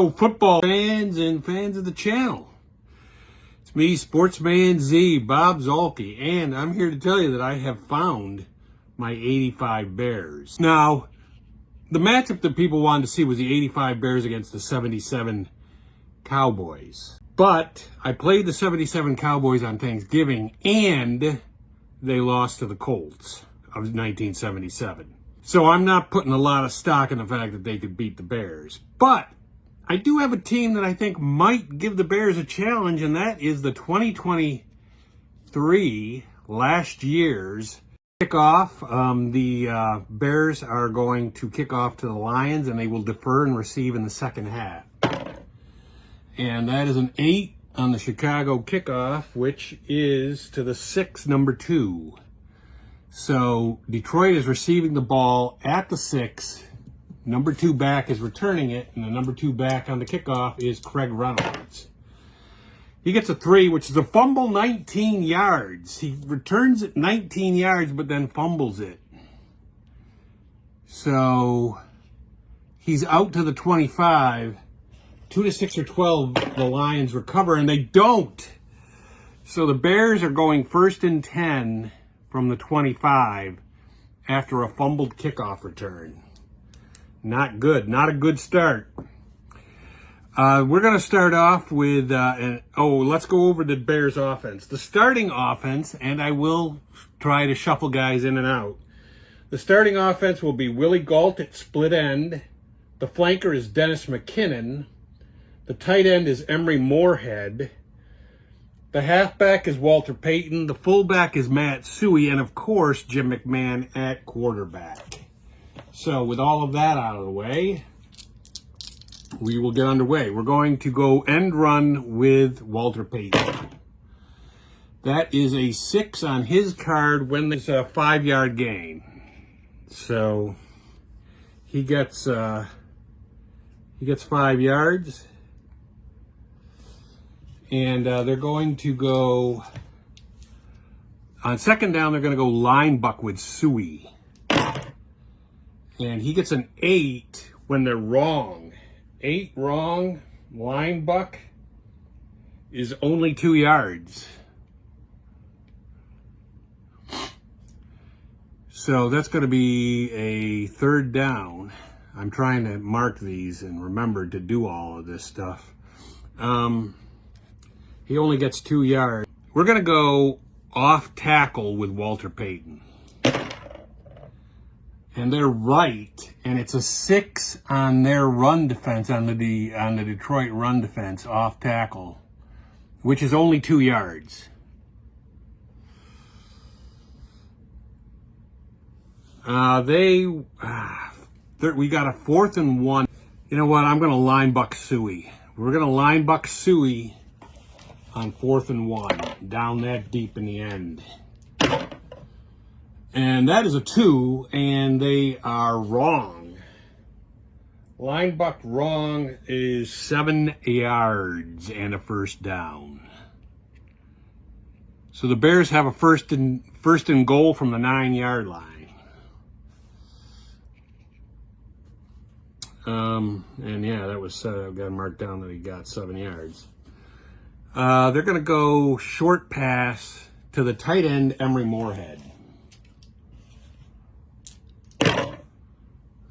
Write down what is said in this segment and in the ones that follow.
Hello, football fans and fans of the channel. It's me, Sportsman Z, Bob Zolke, and I'm here to tell you that I have found my 85 Bears. Now, the matchup that people wanted to see was the 85 Bears against the 77 Cowboys. But I played the 77 Cowboys on Thanksgiving, and they lost to the Colts of 1977. So I'm not putting a lot of stock in the fact that they could beat the Bears. But I do have a team that I think might give the Bears a challenge, and that is the 2023, last year's kickoff. The Bears are going to kick off to the Lions, and they will defer and receive in the second half. And that is an 8 on the Chicago kickoff, which is to the 6, number 2. So Detroit is receiving the ball at the 6. Number 2 back is returning it, and the number 2 back on the kickoff is Craig Reynolds. He gets a 3, which is a fumble, 19 yards. He returns it 19 yards, but then fumbles it. So he's out to the 25. 2 to 6 or 12, the Lions recover, and they don't. So the Bears are going 1st and 10 from the 25 after a fumbled kickoff return. Not good. Not a good start. We're going to start off with, let's go over the Bears offense. The starting offense, and I will try to shuffle guys in and out. The starting offense will be Willie Gault at split end. The flanker is Dennis McKinnon. The tight end is Emery Moorhead. The halfback is Walter Payton. The fullback is Matt Suhey. And, of course, Jim McMahon at quarterback. So with all of that out of the way, we will get underway. We're going to go end run with Walter Payton. That is a 6 on his card when there's a 5-yard gain. So he gets 5 yards. And they're going to go, on second down, they're going to go line buck with Suhey. And he gets an 8 when they're wrong. 8 wrong, line buck is only 2 yards. So that's going to be a 3rd down. I'm trying to mark these and remember to do all of this stuff. He only gets 2 yards. We're going to go off tackle with Walter Payton. And they're right, and it's a 6 on their run defense, on the Detroit run defense, off tackle, which is only 2 yards. We got a 4th and 1. You know what? I'm going to line buck Suhey. We're going to line buck Suhey on 4th and 1, down that deep in the end. And that is a 2, and they are wrong. Line buck wrong is 7 yards and a 1st down. So the Bears have a first and goal from the 9-yard line. And yeah, that was got marked down that he got 7 yards. They're going to go short pass to the tight end, Emery Moorhead.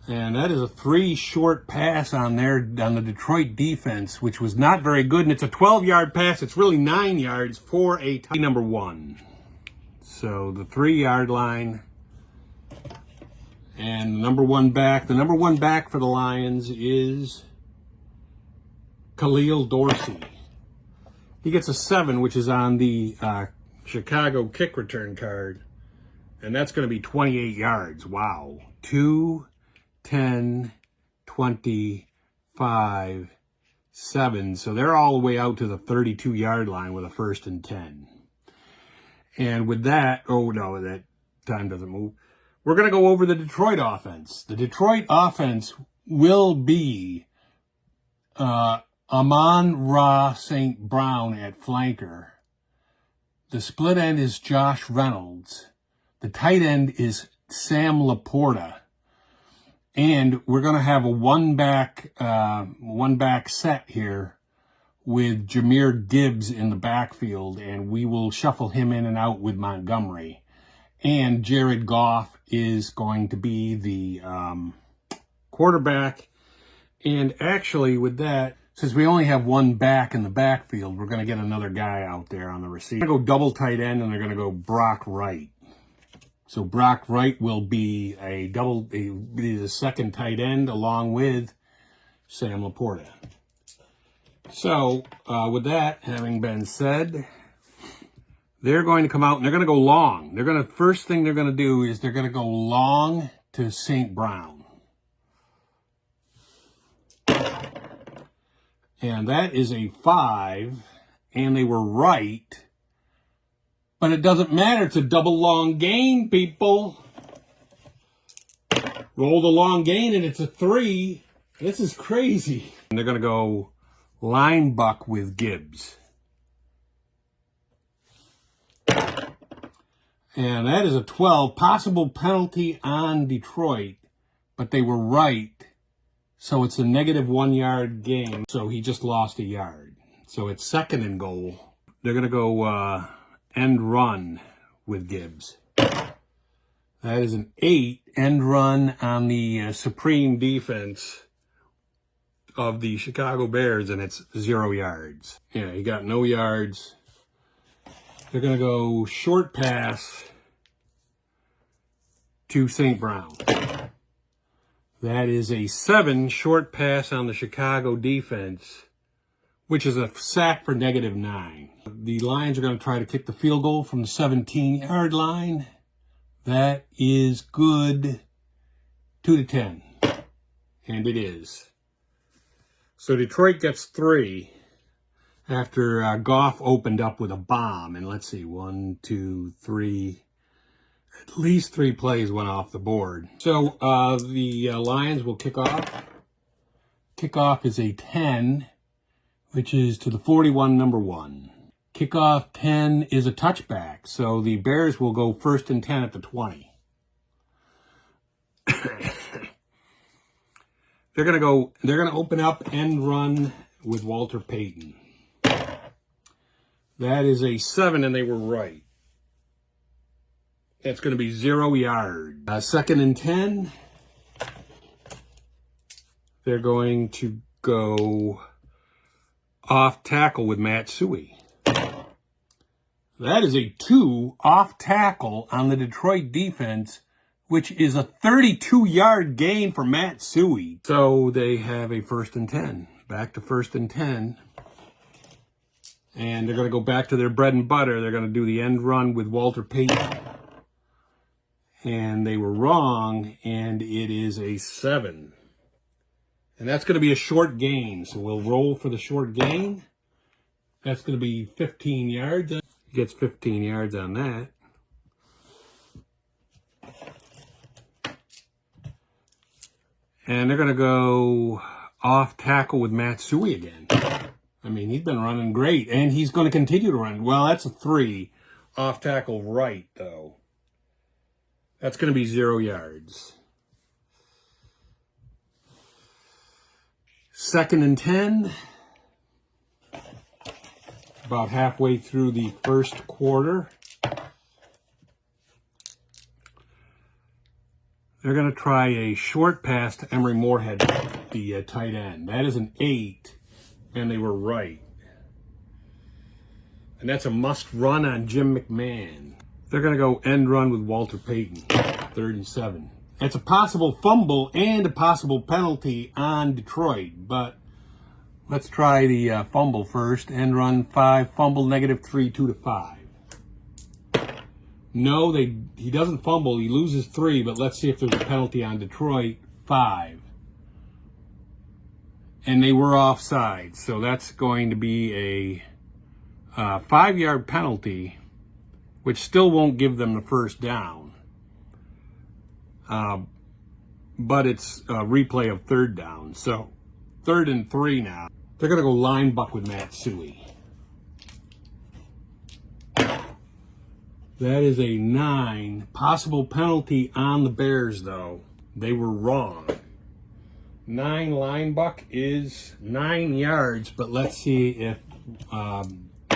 And that is a 3 short pass on the Detroit defense, which was not very good. And it's a 12-yard pass. It's really 9 yards for a tie, number 1. So the 3-yard line. And the number 1 back. The number 1 back for the Lions is Khalil Dorsey. He gets a 7, which is on the Chicago kick return card. And that's going to be 28 yards. Wow. 2, 10, 20, 5, 7. So they're all the way out to the 32-yard line with a 1st and 10. And with that, oh no, that time doesn't move. We're going to go over the Detroit offense. The Detroit offense will be Amon-Ra St. Brown at flanker. The split end is Josh Reynolds. The tight end is Sam Laporta. And we're going to have a one back set here with Jahmyr Gibbs in the backfield, and we will shuffle him in and out with Montgomery. And Jared Goff is going to be the quarterback. And actually with that, since we only have one back in the backfield, we're going to get another guy out there on the receiver. They're going to go double tight end, and they're going to go Brock Wright. So Brock Wright will be the second tight end along with Sam Laporta. So with that having been said, they're going to come out and they're going to go long. First thing they're going to do is they're going to go long to St. Brown. And that is a 5, and they were right. But it doesn't matter. It's a double long gain, people. Roll the long gain, and it's a 3. This is crazy. And they're going to go line buck with Gibbs. And that is a 12. Possible penalty on Detroit, but they were right. So it's a -1 yard gain. So he just lost a yard. So it's 2nd and goal. They're going to go end run with Gibbs. That is an 8 end run on the supreme defense of the Chicago Bears, and it's 0 yards. Yeah, he got no yards. They're going to go short pass to St. Brown. That is a 7 short pass on the Chicago defense, which is a sack for -9. The Lions are going to try to kick the field goal from the 17-yard line. That is good. 2-10. And it is. So Detroit gets 3 after Goff opened up with a bomb. And let's see, 1, 2, 3. At least 3 plays went off the board. So the Lions will kick off. Kickoff is a 10, which is to the 41, number 1. Kickoff 10 is a touchback, so the Bears will go 1st and 10 at the 20. They're going to open up and run with Walter Payton. That is a 7, and they were right. That's going to be 0 yards. 2nd and 10. They're going to go off tackle with Matt Suey. That is a 2 off tackle on the Detroit defense, which is a 32-yard gain for Matt Suey. So they have a 1st and 10. Back to 1st and 10. And they're going to go back to their bread and butter. They're going to do the end run with Walter Payton. And they were wrong, and it is a 7. And that's going to be a short gain. So we'll roll for the short gain. That's going to be 15 yards. He gets 15 yards on that. And they're going to go off tackle with Matt Suey again. I mean, he's been running great, and he's going to continue to run. Well, that's a 3. Off tackle right, though. That's going to be 0 yards. 2nd and 10. About halfway through the first quarter. They're going to try a short pass to Emory Moorhead, the tight end. That is an 8, and they were right. And that's a must run on Jim McMahon. They're going to go end run with Walter Payton, 3rd and 7. It's a possible fumble and a possible penalty on Detroit, but let's try the fumble first. End run 5, fumble -3, 2-5. No, he doesn't fumble. He loses 3, but let's see if there's a penalty on Detroit. 5. And they were offside, so that's going to be a 5-yard penalty, which still won't give them the first down. But it's a replay of 3rd down. So 3rd and 3 now. They're going to go line buck with Matt Suey. That is a 9. Possible penalty on the Bears, though. They were wrong. 9 line buck is 9 yards, but let's see if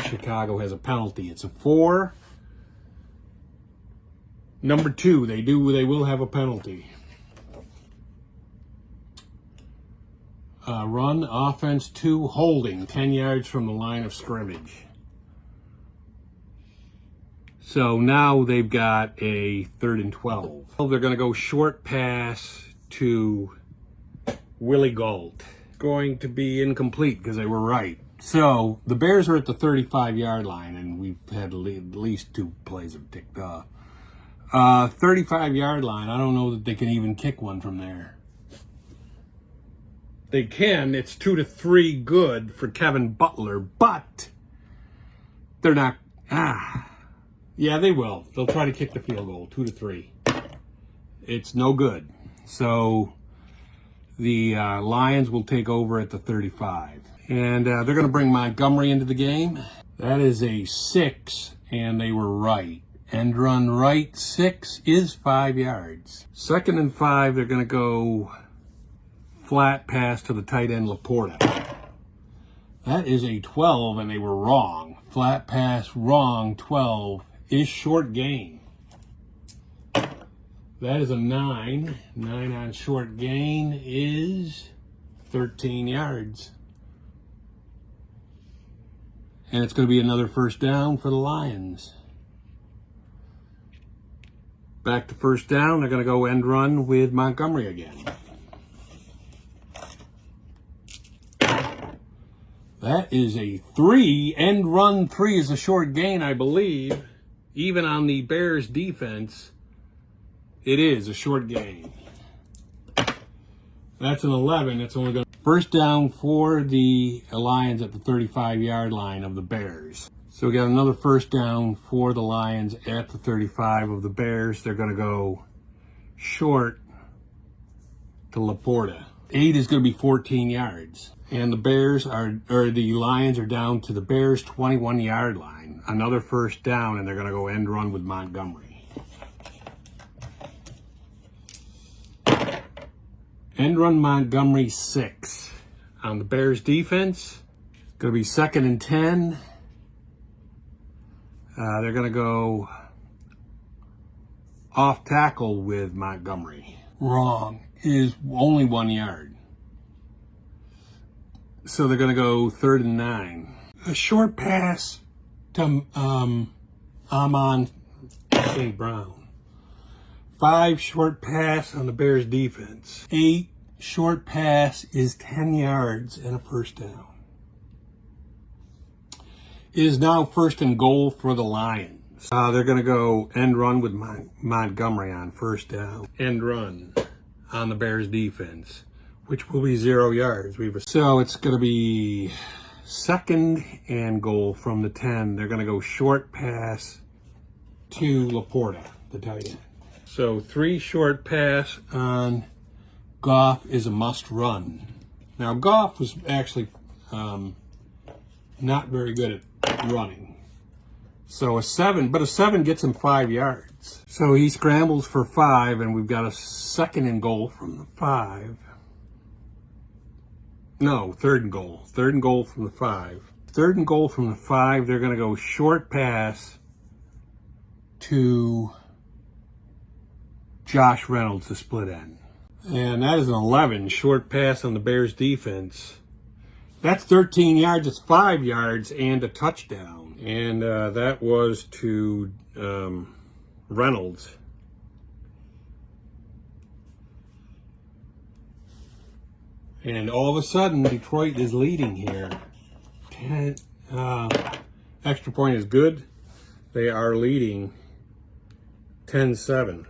Chicago has a penalty. It's a 4. Number 2, they will have a penalty. Run, offense 2, holding, 10 yards from the line of scrimmage. So now they've got a 3rd and 12. They're going to go short pass to Willie Gault. Going to be incomplete because they were right. So the Bears are at the 35-yard line, and we've had at least 2 plays have ticked off. 35-yard line, I don't know that they can even kick one from there. They can. It's 2 to 3 good for Kevin Butler, but they're not. Yeah, they will. They'll try to kick the field goal, 2 to 3. It's no good. So the Lions will take over at the 35. And they're going to bring Montgomery into the game. That is a 6, and they were right. End run right, 6 is 5 yards. 2nd and 5, they're going to go flat pass to the tight end Laporta. That is a 12, and they were wrong. Flat pass, wrong, 12 is short gain. That is a 9. 9 on short gain is 13 yards. And it's going to be another 1st down for the Lions. Back to 1st down, they're going to go end run with Montgomery again. That is a 3. End run 3 is a short gain, I believe. Even on the Bears defense, it is a short gain. That's an 11. It's only going to 1st down for the Lions at the 35-yard line of the Bears. So we got another 1st down for the Lions at the 35 of the Bears. They're going to go short to Laporta. 8 is going to be 14 yards. And the Lions are down to the Bears' 21-yard line. Another 1st down, and they're going to go end run with Montgomery. End run Montgomery 6. On the Bears defense, it's going to be 2nd and 10. They're going to go off tackle with Montgomery. Wrong is only 1 yard. So they're going to go 3rd and 9. A short pass to Amon St. Brown. 5 short pass on the Bears defense. 8 short pass is 10 yards and a 1st down. It is now 1st and goal for the Lions. They're going to go end run with Montgomery on 1st down. End run on the Bears defense, which will be 0 yards. So it's going to be 2nd and goal from the 10. They're going to go short pass to Laporta, the tight end. So 3 short pass on Goff is a must run. Now Goff was actually not very good at running. So a 7 gets him 5 yards. So he scrambles for 5, and we've got a 2nd and goal from the 5. No, 3rd and goal. 3rd and goal from the 5. 3rd and goal from the 5, they're going to go short pass to Josh Reynolds, the split end. And that is an 11, short pass on the Bears defense. That's 13 yards, it's 5 yards and a touchdown. And that was to Reynolds. And all of a sudden, Detroit is leading here. Extra point is good. They are leading 10-7.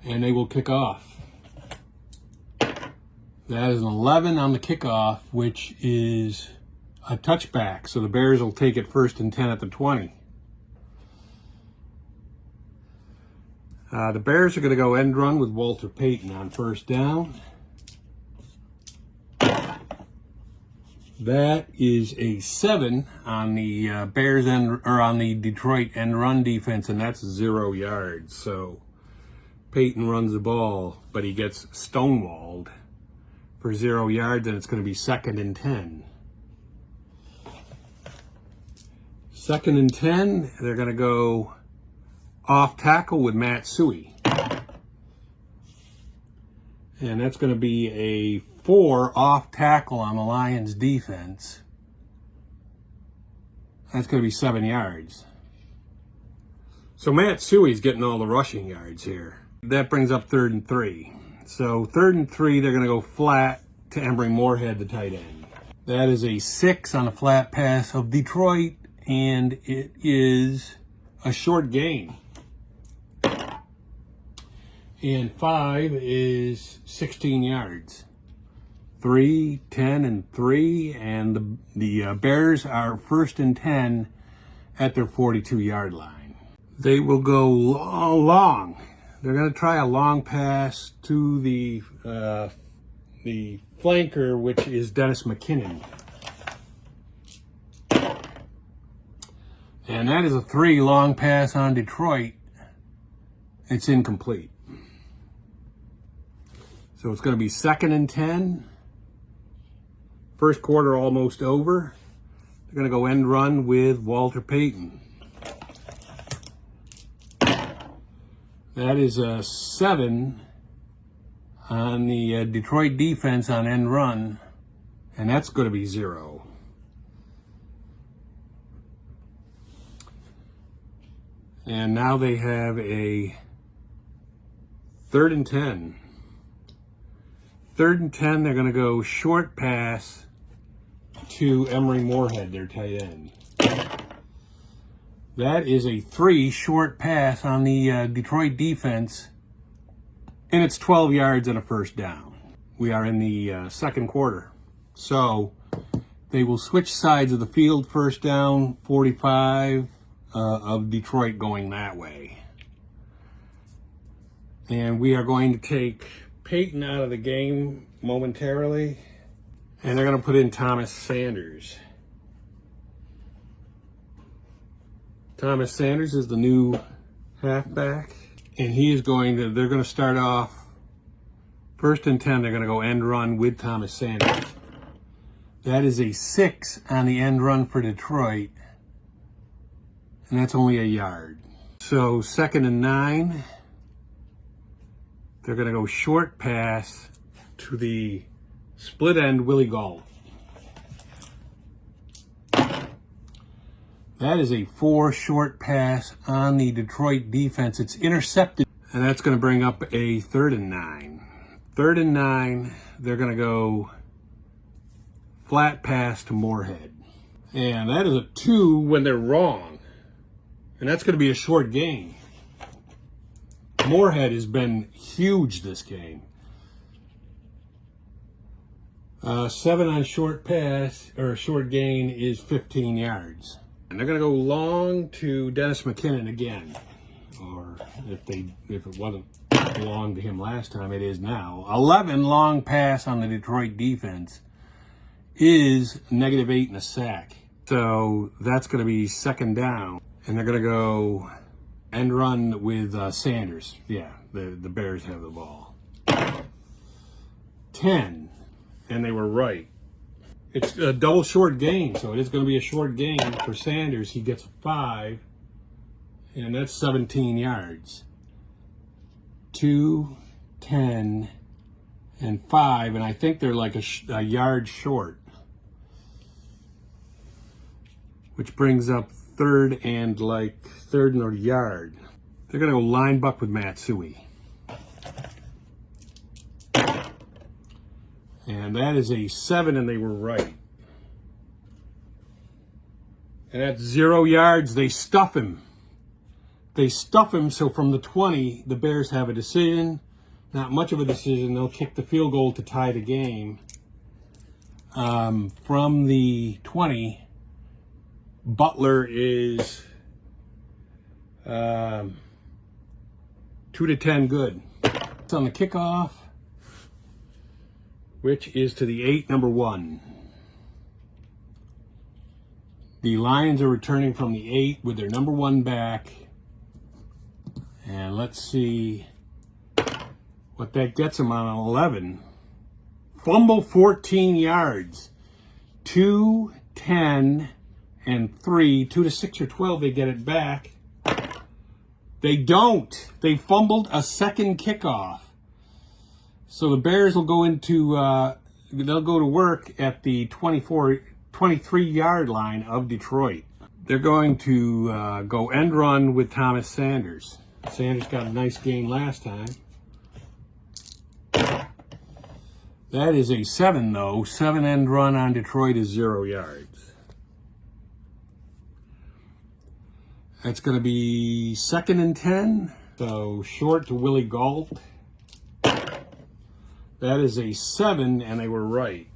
And they will kick off. That is an 11 on the kickoff, which is a touchback. So the Bears will take it 1st and 10 at the 20. The Bears are going to go end run with Walter Payton on 1st down. That is a 7 on the on the Detroit end run defense, and that's 0 yards. So Payton runs the ball, but he gets stonewalled for 0 yards, and it's going to be 2nd and 10. 2nd and 10, they're going to go off tackle with Matt Suey. And that's going to be a 4 off tackle on the Lions defense. That's going to be 7 yards. So Matt Suey's getting all the rushing yards here. That brings up 3rd and 3. So 3rd and 3, they're going to go flat to Emory Moorhead, the tight end. That is a 6 on a flat pass of Detroit, and it is a short gain. And 5 is 16 yards. 3, 10, and 3, and the Bears are 1st and 10 at their 42-yard line. They will go long. They're going to try a long pass to the flanker, which is Dennis McKinnon. And that is a 3 long pass on Detroit. It's incomplete. So it's going to be 2nd and 10. First quarter almost over. They're going to go end run with Walter Payton. That is a 7 on the Detroit defense on end run, and that's going to be 0. And now they have a 3rd and 10. 3rd and 10, they're going to go short pass to Emory Moorhead, their tight end. That is a 3 short pass on the Detroit defense, and it's 12 yards and a 1st down. We are in the 2nd quarter. So they will switch sides of the field, 1st down, 45 of Detroit going that way. And we are going to take Payton out of the game momentarily, and they're going to put in Thomas Sanders. Thomas Sanders is the new halfback, and they're going to start off 1st and 10. They're going to go end run with Thomas Sanders. That is a 6 on the end run for Detroit, and that's only a yard. So 2nd and 9, they're going to go short pass to the split end Willie Gault. That is a 4 short pass on the Detroit defense. It's intercepted, and that's going to bring up a 3rd and 9. 3rd and 9, they're going to go flat pass to Moorhead. And that is a 2 when they're wrong. And that's going to be a short gain. Moorhead has been huge this game. 7 on short pass, or short gain, is 15 yards. And they're going to go long to Dennis McKinnon again. Or if it wasn't long to him last time, it is now. 11 long pass on the Detroit defense is -8 and a sack. So that's going to be 2nd down. And they're going to go end run with Sanders. Yeah, the Bears have the ball. 10. And they were right. It's a double short gain, so it is going to be a short gain for Sanders. He gets 5, and that's 17 yards. 2, 10, and 5, and I think they're like a yard short. Which brings up 3rd and a yard. They're going to go line buck with Matt Suey. And that is a 7, and they were right. And at 0 yards, they stuff him. They stuff him, so from the 20, the Bears have a decision. Not much of a decision. They'll kick the field goal to tie the game. From the 20, Butler is 2 to 10 good. It's on the kickoff, which is to the 8, number 1. The Lions are returning from the 8 with their number 1 back. And let's see what that gets them on 11. Fumble 14 yards. 2, 10, and 3. 2 to 6 or 12, they get it back. They don't. They fumbled a second kickoff. So the Bears will go into, they'll go to work at the 23-yard line of Detroit. They're going to go end run with Thomas Sanders. Sanders got a nice gain last time. That is a 7, though. 7 end run on Detroit is 0 yards. That's going to be 2nd and 10. So short to Willie Gault. That is a 7, and they were right.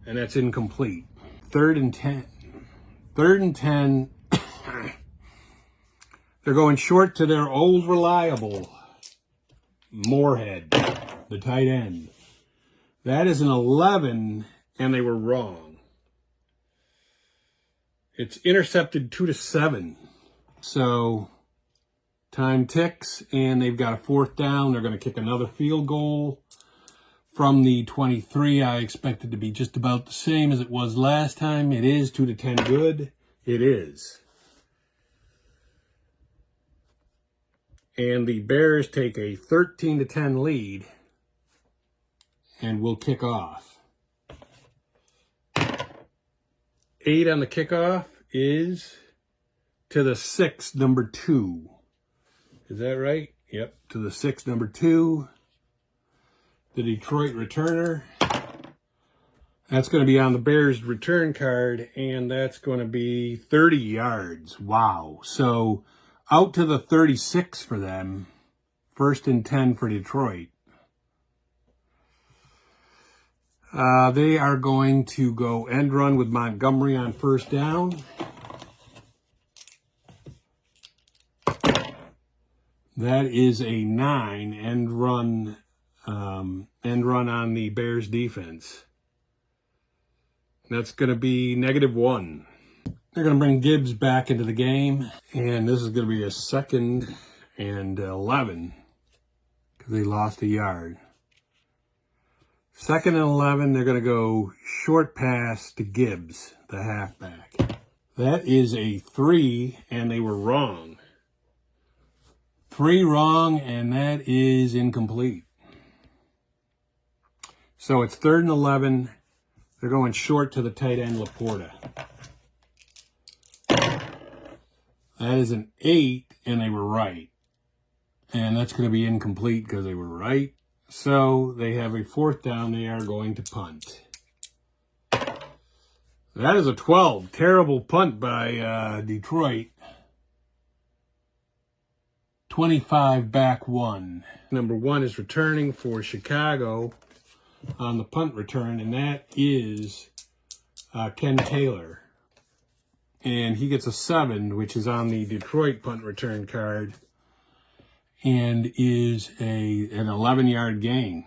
And that's incomplete. 3rd and 10. 3rd and 10. They're going short to their old reliable Moorhead, the tight end. That is an 11, and they were wrong. It's intercepted 2 to 7. So time ticks, and they've got a 4th down. They're going to kick another field goal from the 23. I expect it to be just about the same as it was last time. It is 2 to 10 good. It is. And the Bears take a 13 to 10 lead and will kick off. 8 on the kickoff is to the 6, number 2. Is that right? Yep, to the 6, number 2. The Detroit returner. That's going to be on the Bears return card, and that's going to be 30 yards. Wow. So out to the 36 for them. 1st and 10 for Detroit. They are going to go end run with Montgomery on 1st down. That is a 9 end run on the Bears defense. That's going to be -1. They're going to bring Gibbs back into the game, and this is going to be a 2nd and 11 because they lost a yard. 2nd and 11, they're going to go short pass to Gibbs, the halfback. That is a 3, and they were wrong. 3 wrong, and that is incomplete. So it's 3rd and 11. They're going short to the tight end, Laporta. That is an 8, and they were right. And that's going to be incomplete because they were right. So they have a 4th down. They are going to punt. That is a 12. Terrible punt by Detroit. 25 back 1. Number 1 is returning for Chicago on the punt return, and that is Ken Taylor. And he gets a 7, which is on the Detroit punt return card, and is an 11-yard gain.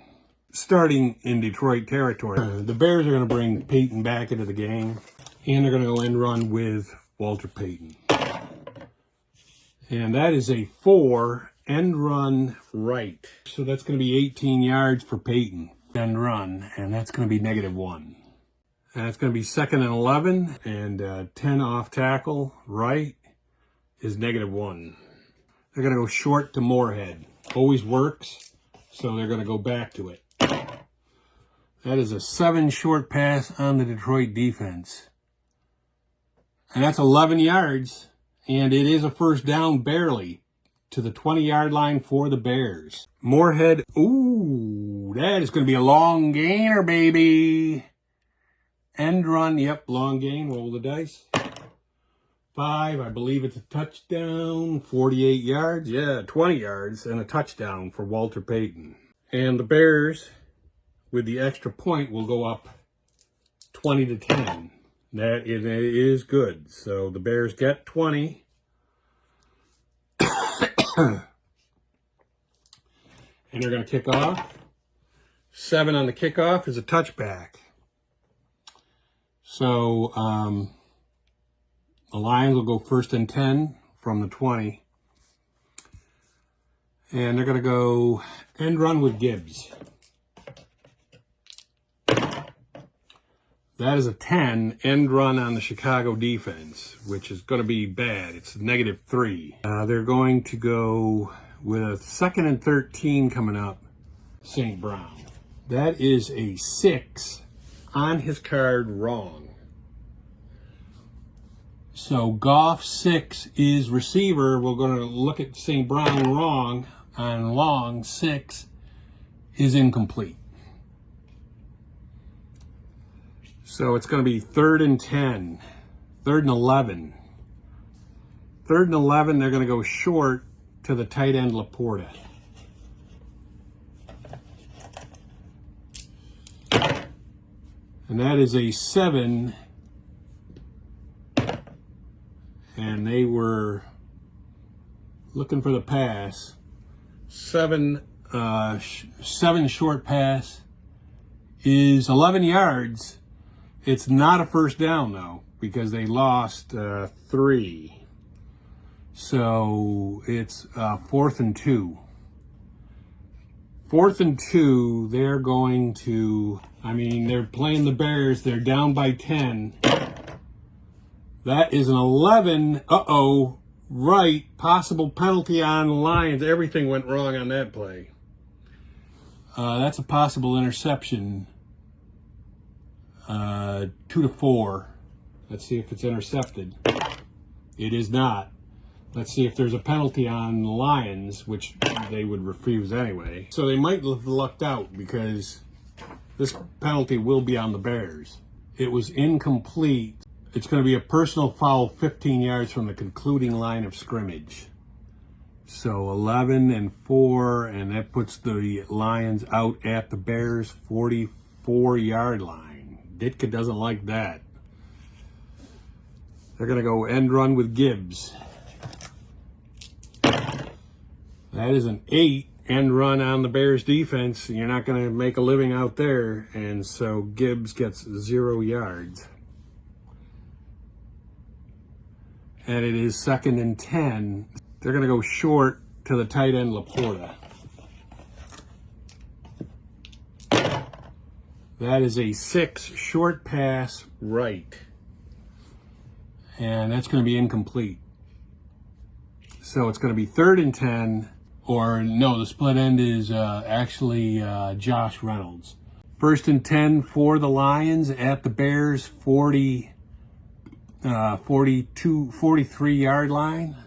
Starting in Detroit territory, the Bears are going to bring Payton back into the game, and they're going to go end run with Walter Payton. And that is a 4, end run right. So that's going to be 18 yards for Payton, end run, and that's going to be -1. And it's going to be 2nd and 11, and 10 off tackle right is -1. They're going to go short to Moorhead. Always works, so they're going to go back to it. That is a 7 short pass on the Detroit defense. And that's 11 yards, and it is a 1st down barely to the 20-yard line for the Bears. Moorhead, ooh, that is going to be a long gainer, baby. End run, yep, long gain, roll the dice. 5, I believe it's a touchdown, 48 yards, yeah, 20 yards, and a touchdown for Walter Payton. And the Bears, with the extra point, will go up 20 to 10. That is good. So the Bears get 20. And they're going to kick off. 7 on the kickoff is a touchback. So the Lions will go 1st and 10 from the 20. And they're going to go end run with Gibbs. That is a 10 end run on the Chicago defense, which is going to be bad. It's -3. They're going to go with a 2nd and 13 coming up, St. Brown. That is a 6 on his card wrong. So Goff 6 is receiver. We're going to look at St. Brown wrong on long. 6 is incomplete. So it's going to be 3rd and 10, 3rd and 11. 3rd and 11, they're going to go short to the tight end Laporta. And that is a 7. And they were looking for the pass. 7 short pass is 11 yards. It's not a first down, though, because they lost 3. So it's 4th and 2. 4th and 2, they're going to, they're playing the Bears. They're down by 10. That is an 11. Right. Possible penalty on the Lions. Everything went wrong on that play. That's a possible interception. 2-4. Let's see if it's intercepted. It is not. Let's see if there's a penalty on the Lions, which they would refuse anyway. So they might have lucked out because this penalty will be on the Bears. It was incomplete. It's going to be a personal foul 15 yards from the concluding line of scrimmage. So 11 and 4, and that puts the Lions out at the Bears' 44-yard line. Ditka doesn't like that. They're going to go end run with Gibbs. That is an 8 end run on the Bears defense. You're not going to make a living out there. And so Gibbs gets 0 yards. And it is 2nd and 10. They're going to go short to the tight end Laporta. That is a 6 short pass right. And that's going to be incomplete. So it's going to be 3rd and 10. Or no, the split end is actually Josh Reynolds. 1st and 10 for the Lions at the Bears 43-yard line.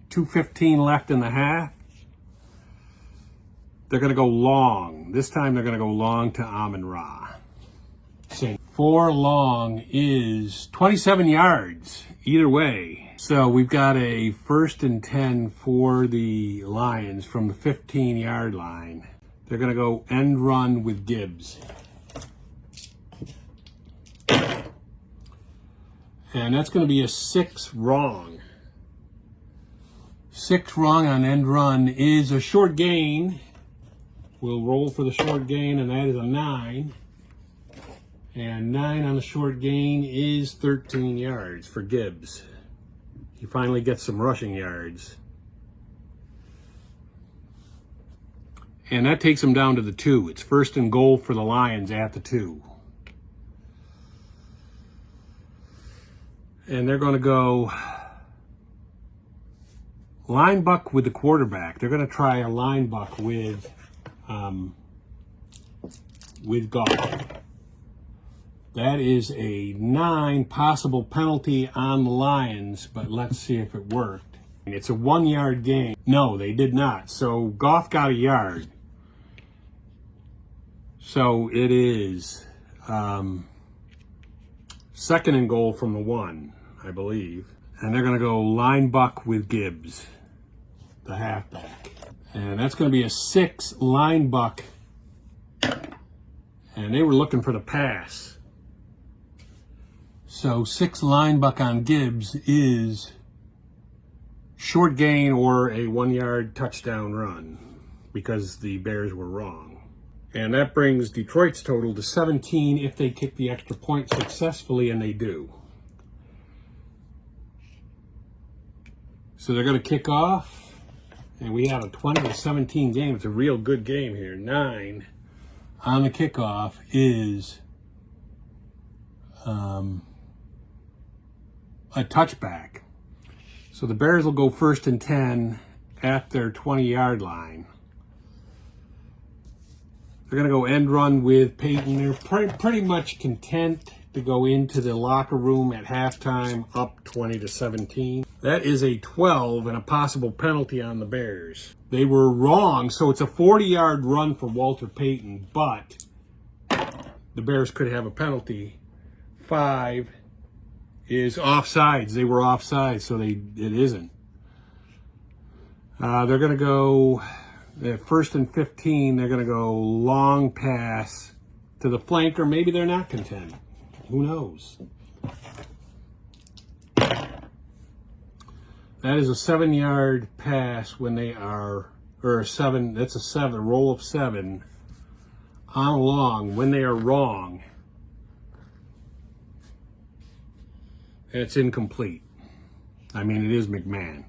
2:15 left in the half. They're going to go long. This time they're going to go long to Amon-Ra. 4 long is 27 yards either way. So we've got a 1st and 10 for the Lions from the 15-yard line. They're going to go end run with Gibbs. And that's going to be a 6 wrong. 6 wrong on end run is a short gain. We'll roll for the short gain, and that is a 9. And 9 on the short gain is 13 yards for Gibbs. He finally gets some rushing yards. And that takes him down to the 2. It's 1st and goal for the Lions at the 2. And they're going to go line buck with the quarterback. They're going to try a line buck with Goff. That is a 9, possible penalty on the Lions, but let's see if it worked. It's a 1-yard gain. No, they did not. So Goff got a yard. So it is 2nd and goal from the 1, I believe. And they're going to go line buck with Gibbs, the halfback. And that's going to be a 6 line buck. And they were looking for the pass. So 6 line buck on Gibbs is short gain or a 1-yard touchdown run because the Bears were wrong. And that brings Detroit's total to 17 if they kick the extra point successfully, and they do. So they're going to kick off. And we have a 20-17 game. It's a real good game here. 9 on the kickoff is a touchback. So the Bears will go 1st and 10 at their 20-yard line. They're going to go end run with Payton. They're pretty much content to go into the locker room at halftime up 20-17. That is a 12 and a possible penalty on the Bears. They were wrong, so it's a 40-yard run for Walter Payton, but the Bears could have a penalty. 5 is offsides. They were offsides, so it isn't. They're going to go, 1st and 15, they're going to go long pass to the flanker. Maybe they're not content. Who knows? That is a 7-yard pass when they are, or a 7, that's a 7, a roll of 7 on long when they are wrong. And it's incomplete. I mean, it is McMahon.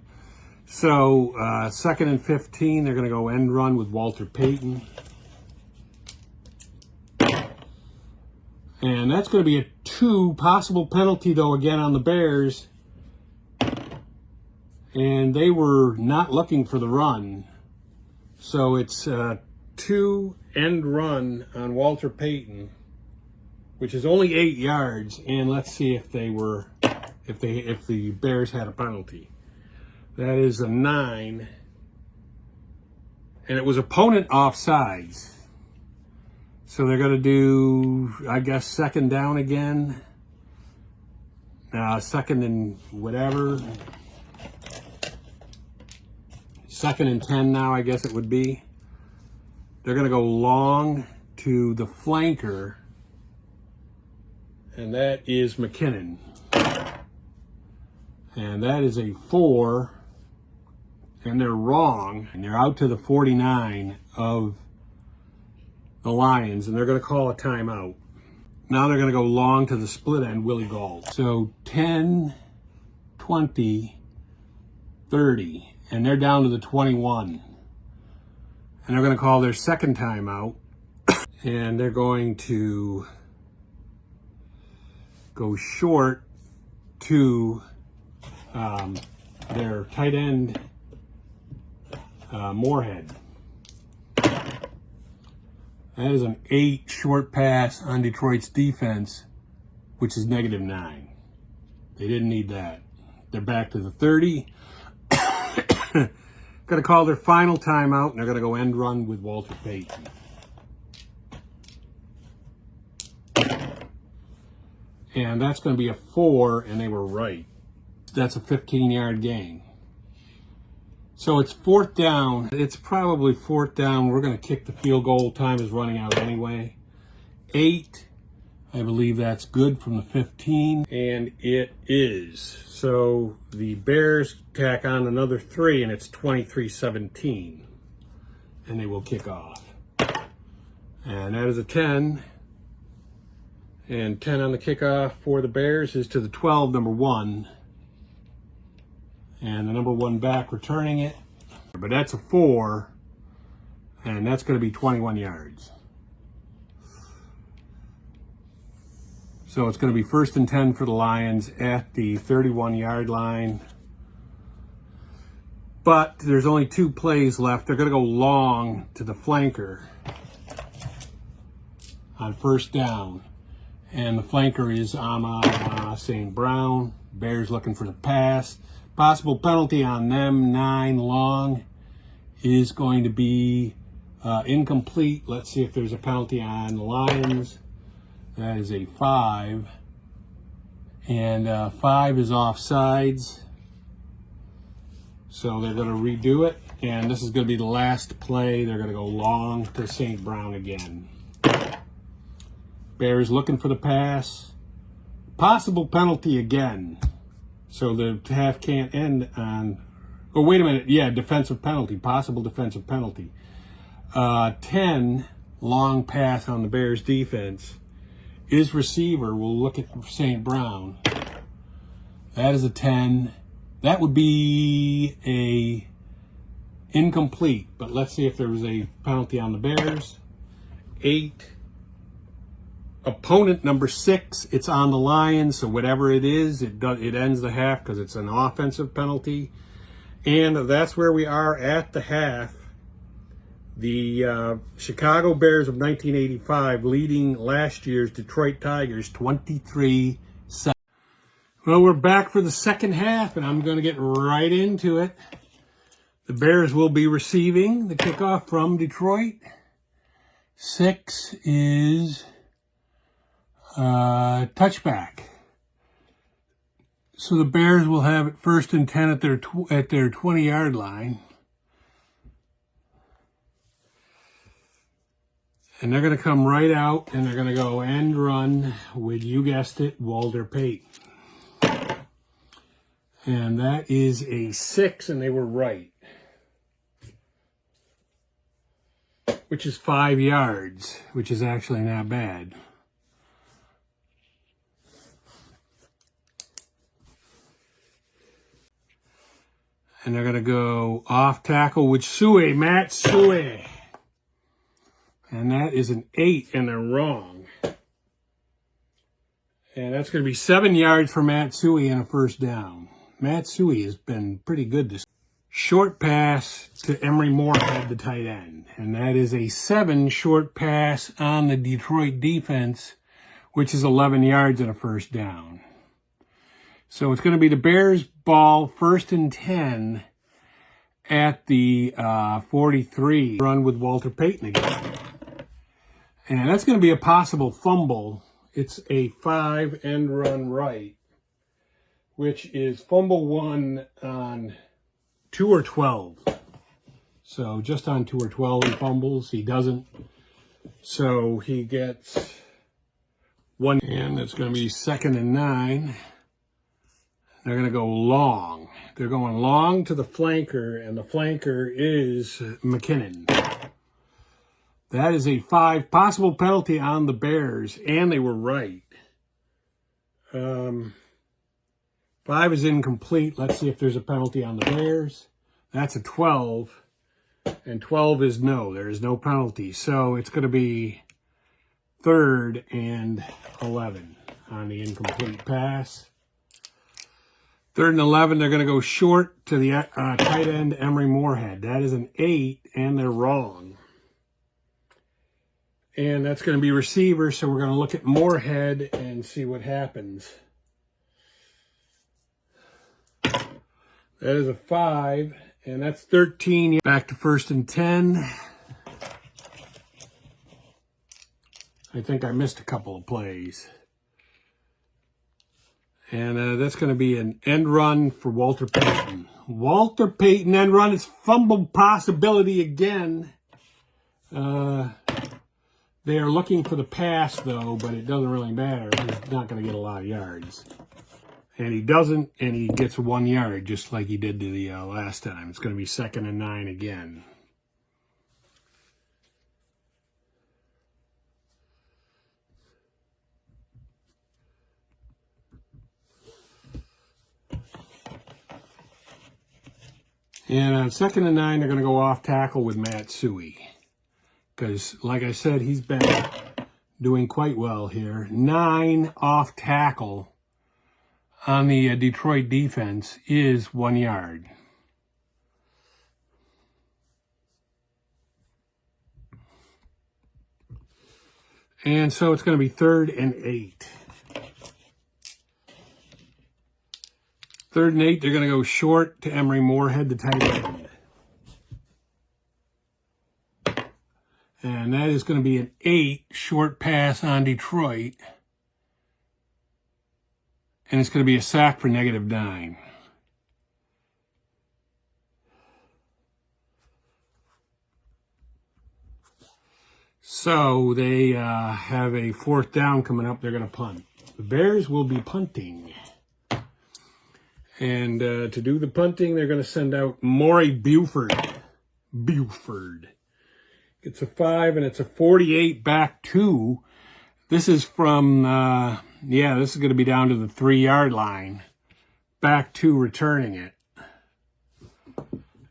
So, 2nd and 15, they're going to go end run with Walter Payton. And that's going to be a 2 possible penalty, though, again on the Bears. And they were not looking for the run. So it's 2 end run on Walter Payton, which is only 8 yards. And let's see if they were, if the Bears had a penalty. That is a 9. And it was opponent offsides. So they're going to do, I guess, 2nd down again. 2nd and whatever. 2nd and 10 now, I guess it would be. They're going to go long to the flanker. And that is McKinnon. And that is a 4. And they're wrong. And they're out to the 49 of the Lions. And they're going to call a timeout. Now they're going to go long to the split end, Willie Gault. So 10, 20, 30. And they're down to the 21. And they're going to call their 2nd timeout. And they're going to go short to their tight end, Moorhead. That is an 8 short pass on Detroit's defense, which is -9. They didn't need that. They're back to the 30. Going to call their final timeout, and they're going to go end run with Walter Payton. And that's going to be a 4, and they were right. That's a 15-yard gain. So it's 4th down. It's probably 4th down. We're going to kick the field goal. Time is running out anyway. 8. I believe that's good from the 15. And it is. So the Bears tack on another 3, and it's 23-17. And they will kick off. And that is a 10. And 10 on the kickoff for the Bears is to the 12, number 1. And the number 1 back returning it. But that's a 4. And that's going to be 21 yards. So it's going to be 1st and 10 for the Lions at the 31-yard line. But there's only 2 plays left. They're going to go long to the flanker on 1st down. And the flanker is St. Brown. Bears looking for the pass. Possible penalty on them, 9 long, is going to be incomplete. Let's see if there's a penalty on the Lions. That is a 5. And 5 is offsides. So they're going to redo it. And this is going to be the last play. They're going to go long to St. Brown again. Bears looking for the pass. Possible penalty again. So the half can't end on... Oh, wait a minute. Yeah, defensive penalty. Possible defensive penalty. 10, long pass on the Bears defense. Is receiver. We'll look at St. Brown. That is a 10. That would be a incomplete. But let's see if there was a penalty on the Bears. 8. Opponent number 6, it's on the Lions, so whatever it is, it ends the half because it's an offensive penalty. And that's where we are at the half. The Chicago Bears of 1985 leading last year's Detroit Tigers 23-7. Well, we're back for the second half, and I'm going to get right into it. The Bears will be receiving the kickoff from Detroit. 6 is touchback. So the Bears will have it 1st and 10 at their 20-yard line. And they're going to come right out, and they're going to go end run with, you guessed it, Walter Payton. And that is a 6, and they were right. Which is 5 yards, which is actually not bad. And they're going to go off tackle with Matt Suey. And that is an 8, and they're wrong. And that's going to be 7 yards for Matt Suey and a first down. Matt Suey has been pretty good this. Short pass to Emery Moorhead, the tight end. And that is a 7 short pass on the Detroit defense, which is 11 yards and a first down. So it's going to be the Bears ball 1st and 10 at the 43. Run with Walter Payton again. And that's going to be a possible fumble. It's a 5 end run right, which is fumble 1 on 2 or 12. So just on 2 or 12 he fumbles. He doesn't. So he gets 1. And it's going to be 2nd and 9. They're going to go long. They're going long to the flanker, and the flanker is McKinnon. That is a 5 possible penalty on the Bears, and they were right. 5 is incomplete. Let's see if there's a penalty on the Bears. That's a 12, and 12 is no. There is no penalty. So it's going to be 3rd and 11 on the incomplete pass. 3rd and 11, they're going to go short to the tight end, Emery Moorhead. That is an 8, and they're wrong. And that's going to be receiver, so we're going to look at Moorhead and see what happens. That is a 5, and that's 13. Back to 1st and 10. I think I missed a couple of plays. And that's going to be an end run for Walter Payton. Walter Payton end run. It's fumble possibility again. They are looking for the pass, though, but it doesn't really matter. He's not going to get a lot of yards. And he doesn't, and he gets 1 yard, just like he did to the last time. It's going to be 2nd and 9 again. And on 2nd and 9, they're going to go off tackle with Matt Suey. Because, like I said, he's been doing quite well here. 9 off tackle on the Detroit defense is 1 yard. And so it's going to be 3rd and 8. 3rd and 8, they're going to go short to Emery Moorhead, the tight end. And that is going to be an 8 short pass on Detroit. And it's going to be a sack for -9. So they have a 4th down coming up. They're going to punt. The Bears will be punting. And to do the punting, they're going to send out Maury Buford. It's a 5, and it's a 48 back 2. This is from, this is going to be down to the 3-yard line. Back 2 returning it.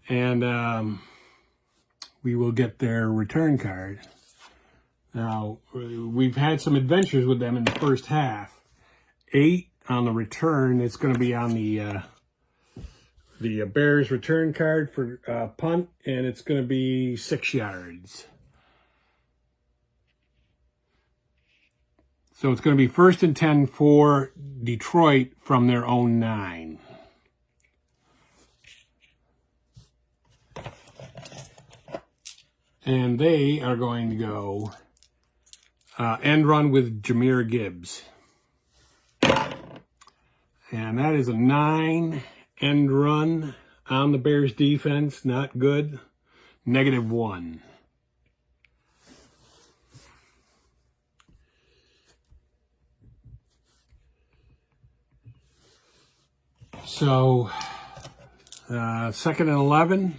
And we will get their return card. Now, we've had some adventures with them in the first half. 8 on the return. It's going to be on the Bears return card for punt, and it's going to be 6 yards. So it's going to be 1st and 10 for Detroit from their own 9. And they are going to go end run with Jahmyr Gibbs. And that is a 9 end run on the Bears defense. Not good. -1. So, 2nd and 11.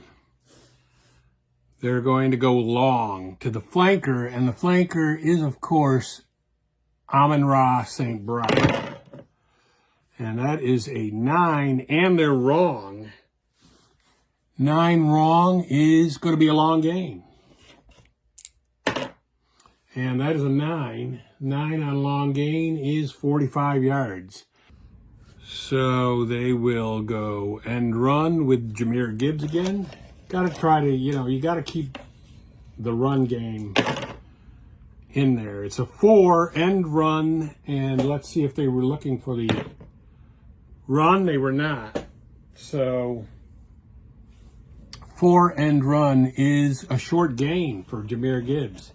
They're going to go long to the flanker, and the flanker is, of course, Amon-Ra St. Brown. And that is a 9, and they're wrong. 9 wrong is going to be a long gain. And that is a 9. 9 on long gain is 45 yards. So they will go end run with Jahmyr Gibbs again. Got to try to, you got to keep the run game in there. It's a 4 end run, and let's see if they were looking for the run. They were not. So 4 end run is a short gain for Jahmyr Gibbs.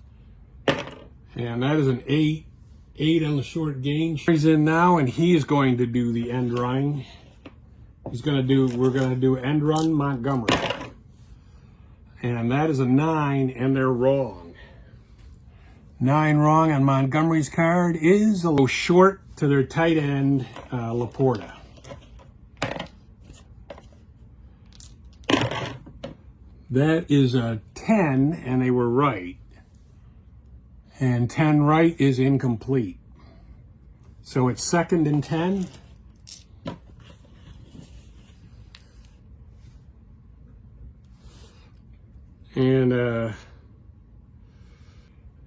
And that is an 8. 8 on the short gain. He's in now, and he is going to do the end run. We're going to do end run Montgomery. And that is a 9, and they're wrong. 9 wrong on Montgomery's card is a little short to their tight end, Laporta. That is a 10, and they were right. And 10 right is incomplete. So it's 2nd and 10.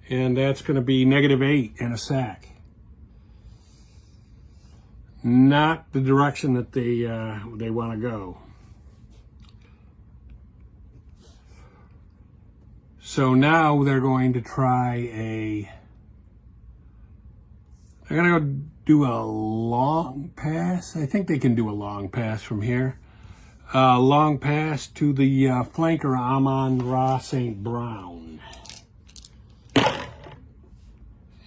And that's going to be -8 and a sack. Not the direction that they want to go. So now they're going to try they're going to go do a long pass. I think they can do a long pass from here. Long pass to the flanker, Amon-Ra St. Brown.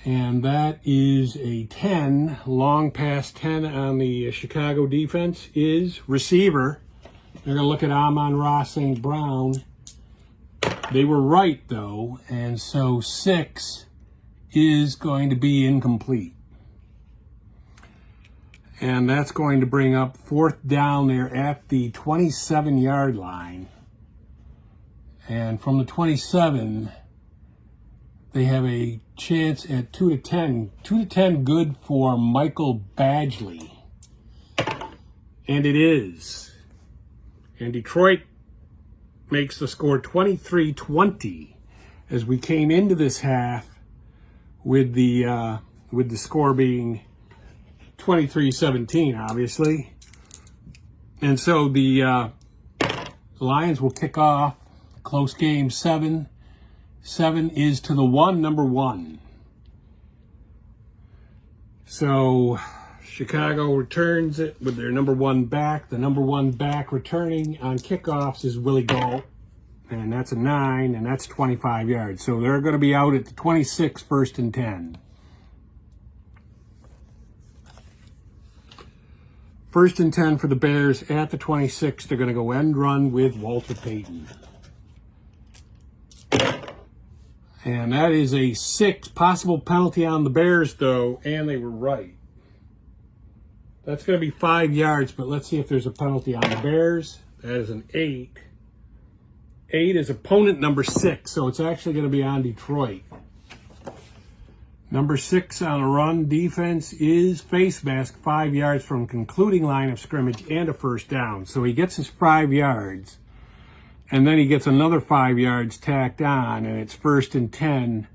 And that is a 10. Long pass 10 on the Chicago defense is receiver. They're going to look at Amon-Ra St. Brown. They were right, though, and so 6 is going to be incomplete. And that's going to bring up 4th down there at the 27-yard line. And from the 27, they have a chance at 2 to 10. 2 to 10 good for Michael Badgley. And it is. And Detroit makes the score 23-20 as we came into this half with the score being 23-17, obviously. And so the Lions will kick off. Close game, 7. 7 is to the 1, number 1. So Chicago returns it with their number 1 back. The number 1 back returning on kickoffs is Willie Galt. And that's a 9, and that's 25 yards. So they're going to be out at the 26, 1st and 10. 1st and 10 for the Bears at the 26. They're going to go end run with Walter Payton. And that is a 6. Possible penalty on the Bears, though, and they were right. That's going to be 5 yards, but let's see if there's a penalty on the Bears. That is an 8. 8 is opponent number 6, so it's actually going to be on Detroit. Number 6 on a run defense is face mask 5 yards from concluding line of scrimmage and a 1st down. So he gets his 5 yards. And then he gets another 5 yards tacked on, and it's 1st and 10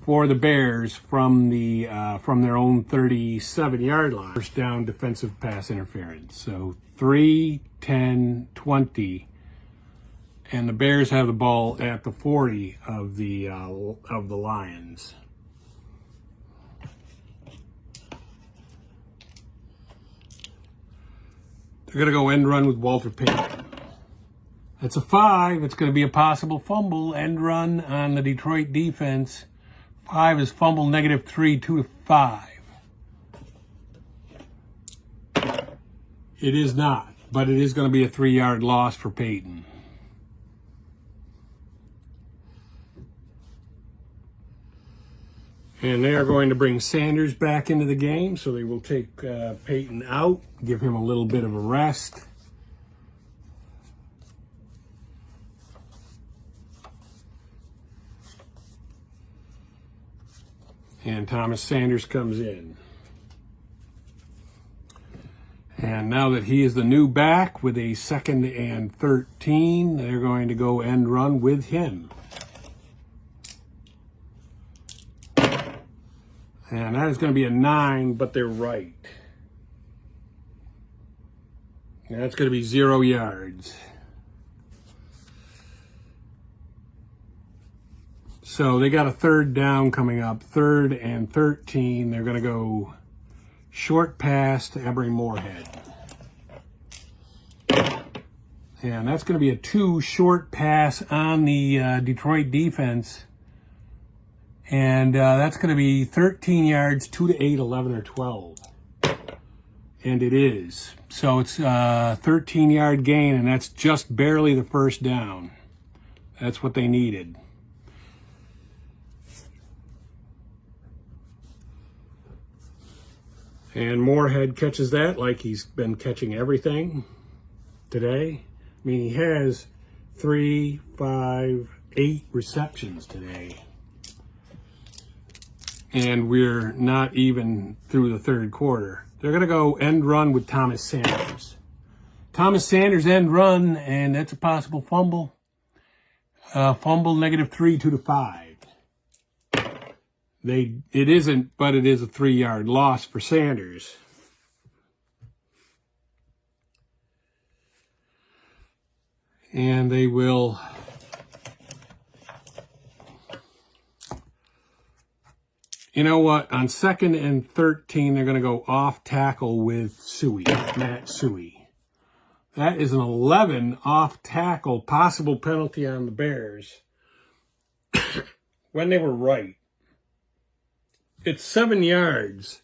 for the Bears from their own 37-yard line. First down defensive pass interference. So 3, 10, 20, and the Bears have the ball at the 40 of the Lions. They're going to go end run with Walter Payton. That's a 5. It's going to be a possible fumble. End run on the Detroit defense. 5 is fumble, -3, 2-5. It is not, but it is going to be a 3-yard loss for Payton. And they are going to bring Sanders back into the game, so they will take Payton out, give him a little bit of a rest. And Thomas Sanders comes in. And now that he is the new back with a 2nd and 13, they're going to go end run with him. And that is going to be a 9, but they're right. And that's going to be 0 yards. So they got a 3rd down coming up, 3rd and 13. They're going to go short pass to Emory Moorhead. And that's going to be a 2 short pass on the Detroit defense. And that's going to be 13 yards, 2 to 8, 11 or 12. And it is. So it's a 13-yard gain, and that's just barely the 1st down. That's what they needed. And Moorhead catches that like he's been catching everything today. I mean, he has 3, 5, 8 receptions today. And we're not even through the 3rd quarter. They're going to go end run with Thomas Sanders. Thomas Sanders end run, and that's a possible fumble. Fumble, -3, 2-5. It isn't, but it is a 3-yard loss for Sanders. And they will you know what? On 2nd and 13, they're going to go off tackle with Matt Suey. That is an 11 off tackle, possible penalty on the Bears. When they were right. It's 7 yards,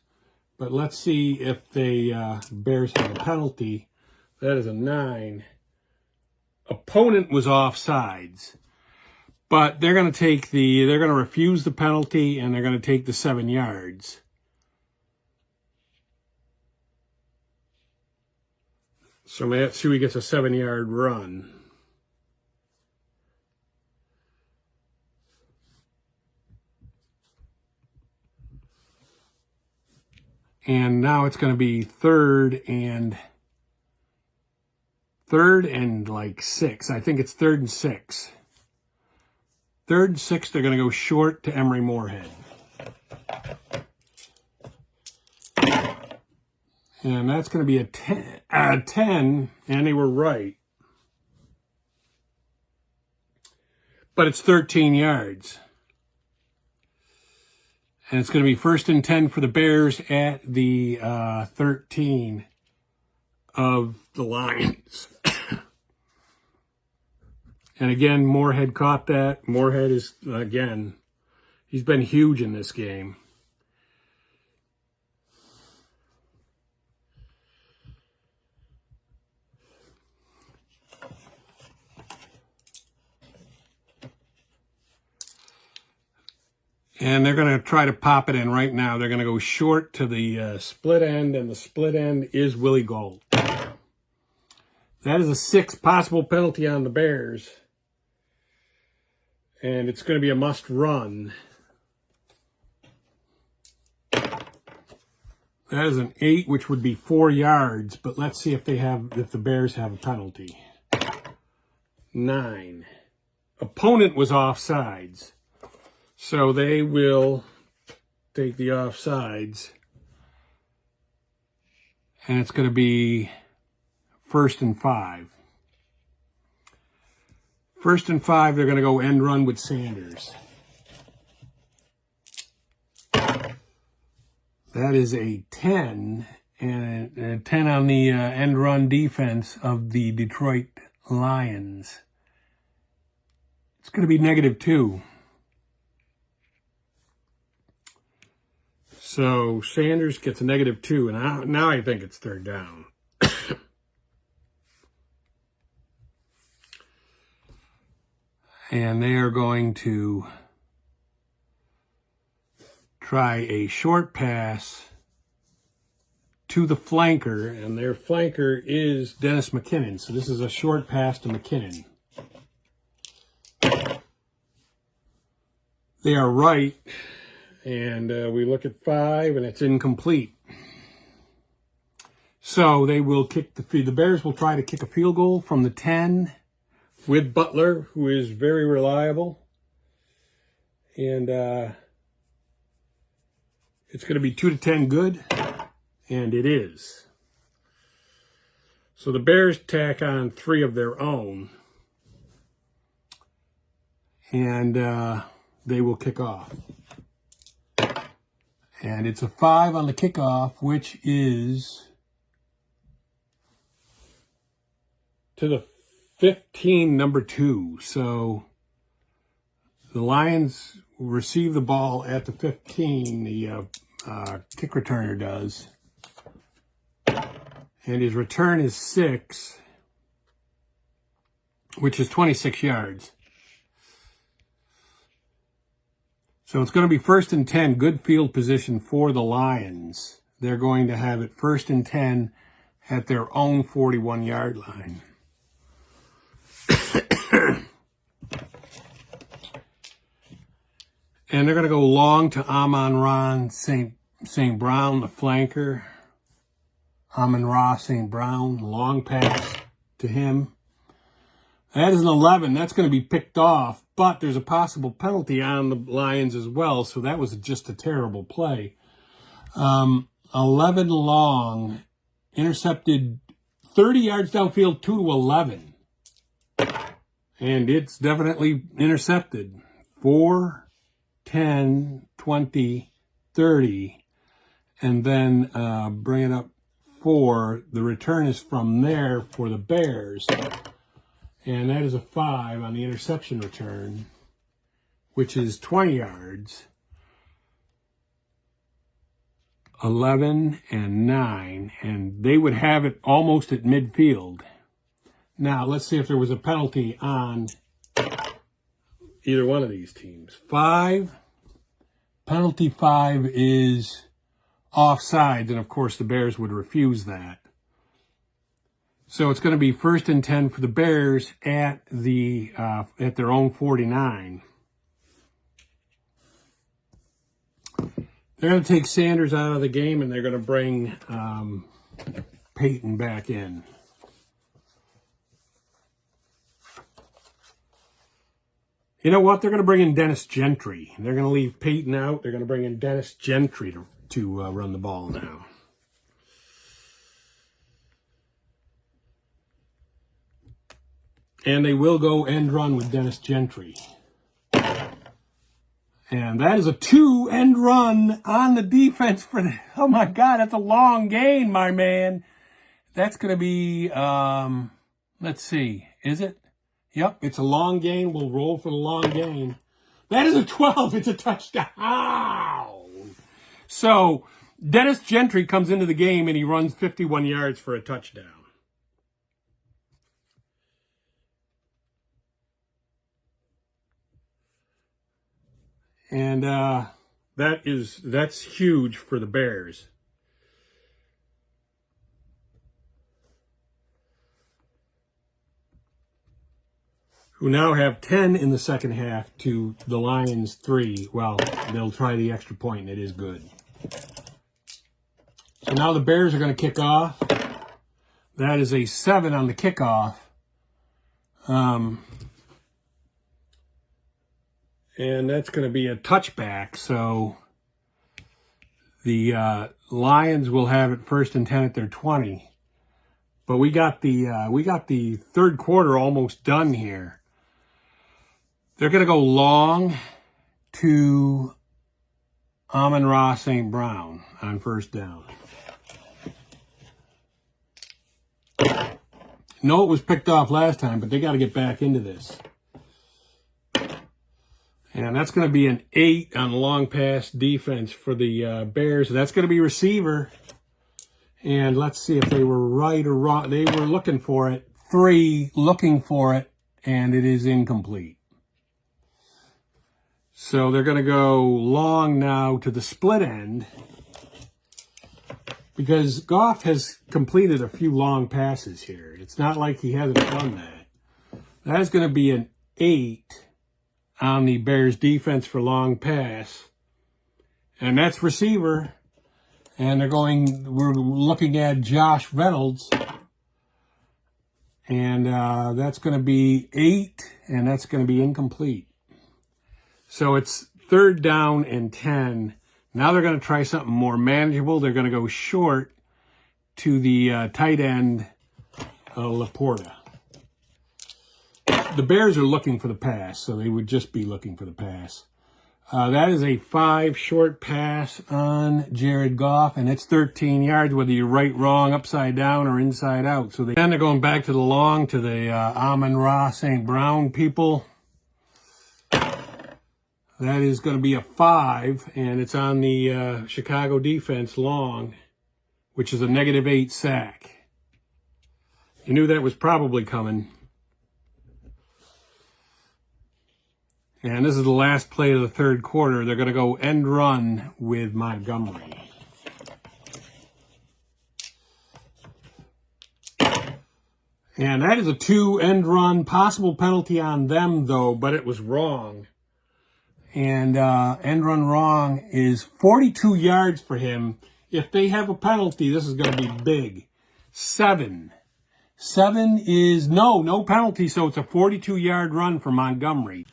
but let's see if the Bears have a penalty. That is a 9. Opponent was offsides, but they're going to refuse the penalty, and they're going to take the 7 yards. So Matt Suey gets a 7-yard run. And now it's going to be third and like 6. I think it's 3rd and 6. 3rd and 6, they're going to go short to Emory Moorhead. And that's going to be a 10, and they were right. But it's 13 yards. And it's going to be 1st and 10 for the Bears at the 13 of the Lions. And again, Moorhead caught that. Moorhead is, again, he's been huge in this game. And they're going to try to pop it in right now. They're going to go short to the split end, and the split end is Willie Gold. That is a 6 possible penalty on the Bears. And it's going to be a must run. That is an 8, which would be 4 yards. But let's see if the Bears have a penalty. 9. Opponent was offsides. So they will take the offsides. And it's going to be 1st and 5. 1st and 5, they're going to go end run with Sanders. That is a 10, and a 10 on the end run defense of the Detroit Lions. It's going to be -2. So Sanders gets a -2, and now I think it's 3rd down. And they are going to try a short pass to the flanker, and their flanker is Dennis McKinnon. So this is a short pass to McKinnon. They are right, and we look at 5, and it's incomplete. So they will kick the Bears will try to kick a field goal from the 10 with Butler, who is very reliable. And it's going to be 2-10 good, and it is. So the Bears tack on 3 of their own, and they will kick off. And it's a 5 on the kickoff, which is to the 15, number 2. So the Lions receive the ball at the 15, the kick returner does. And his return is 6, which is 26 yards. So it's going to be 1st and 10, good field position for the Lions. They're going to have it 1st and 10 at their own 41-yard line. And they're going to go long to Amon-Ra St. Brown, the flanker. Amon-Ra St. Brown, long pass to him. That is an 11. That's going to be picked off, but there's a possible penalty on the Lions as well, so that was just a terrible play. 11 long, intercepted 30 yards downfield, 2 to 11. And it's definitely intercepted. 4, 10, 20, 30, and then bring it up 4. The return is from there for the Bears, and that is a 5 on the interception return, which is 20 yards. 11 and 9, and they would have it almost at midfield. Now, let's see if there was a penalty on either one of these teams. 5, penalty 5 is offsides, and of course the Bears would refuse that. So it's going to be 1st and 10 for the Bears at their own 49. They're going to take Sanders out of the game, and they're going to bring Payton back in. You know what? They're going to bring in Dennis Gentry. They're going to leave Payton out. They're going to bring in Dennis Gentry to run the ball now. And they will go end run with Dennis Gentry. And that is a 2 end run on the defense for the... Oh, my God, that's a long gain, my man. That's going to be... let's see. Is it? Yep, it's a long gain. We'll roll for the long gain. That is a 12. It's a touchdown. So, Dennis Gentry comes into the game, and he runs 51 yards for a touchdown. And that's huge for the Bears. Who now have 10 in the second half to the Lions 3. Well, they'll try the extra point, and it is good. So now the Bears are going to kick off. That is a 7 on the kickoff. And that's going to be a touchback. So the Lions will have it 1st and 10 at their 20. But we got the third quarter almost done here. They're going to go long to Amon-Ra St. Brown on 1st down. No, it was picked off last time, but they got to get back into this. And that's going to be an 8 on the long pass defense for the Bears. That's going to be receiver. And let's see if they were right or wrong. They were looking for it. 3 looking for it, and it is incomplete. So they're going to go long now to the split end, because Goff has completed a few long passes here. It's not like he hasn't done that. That is going to be an 8 on the Bears defense for long pass. And that's receiver. And we're looking at Josh Reynolds. And that's going to be 8, and that's going to be incomplete. So it's 3rd down and 10. Now they're going to try something more manageable. They're going to go short to the tight end, Laporta. The Bears are looking for the pass, so they would just be looking for the pass. That is a 5 short pass on Jared Goff, and it's 13 yards, whether you're right, wrong, upside down, or inside out. So then they're going back to the long to the Amon-Ra St. Brown people. That is going to be a 5, and it's on the Chicago defense long, which is a -8 sack. You knew that was probably coming. And this is the last play of the third quarter. They're going to go end run with Montgomery. And that is a 2 end run. Possible penalty on them, though, but it was wrong. And end run wrong is 42 yards for him. If they have a penalty, this is going to be big. 7. 7 is no penalty, so it's a 42-yard run for Montgomery.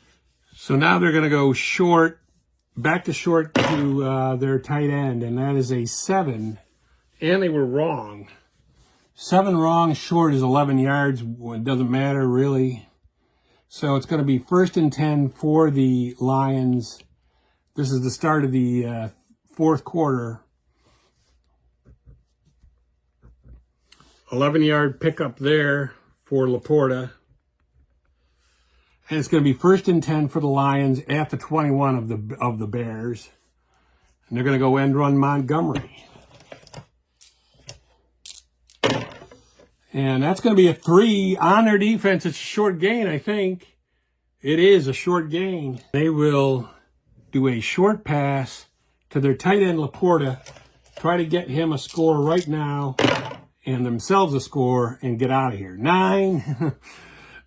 So now they're going to go short, back to short to their tight end, and that is a 7. And they were wrong. 7 wrong, short is 11 yards. It doesn't matter, really. So it's going to be 1st and 10 for the Lions. This is the start of the 4th quarter. 11-yard pickup there for Laporta. And it's going to be 1st and 10 for the Lions at the 21 of the Bears. And they're going to go end run Montgomery. And that's going to be a 3 on their defense. It's a short gain, I think. It is a short gain. They will do a short pass to their tight end, Laporta. Try to get him a score right now and themselves a score and get out of here. 9.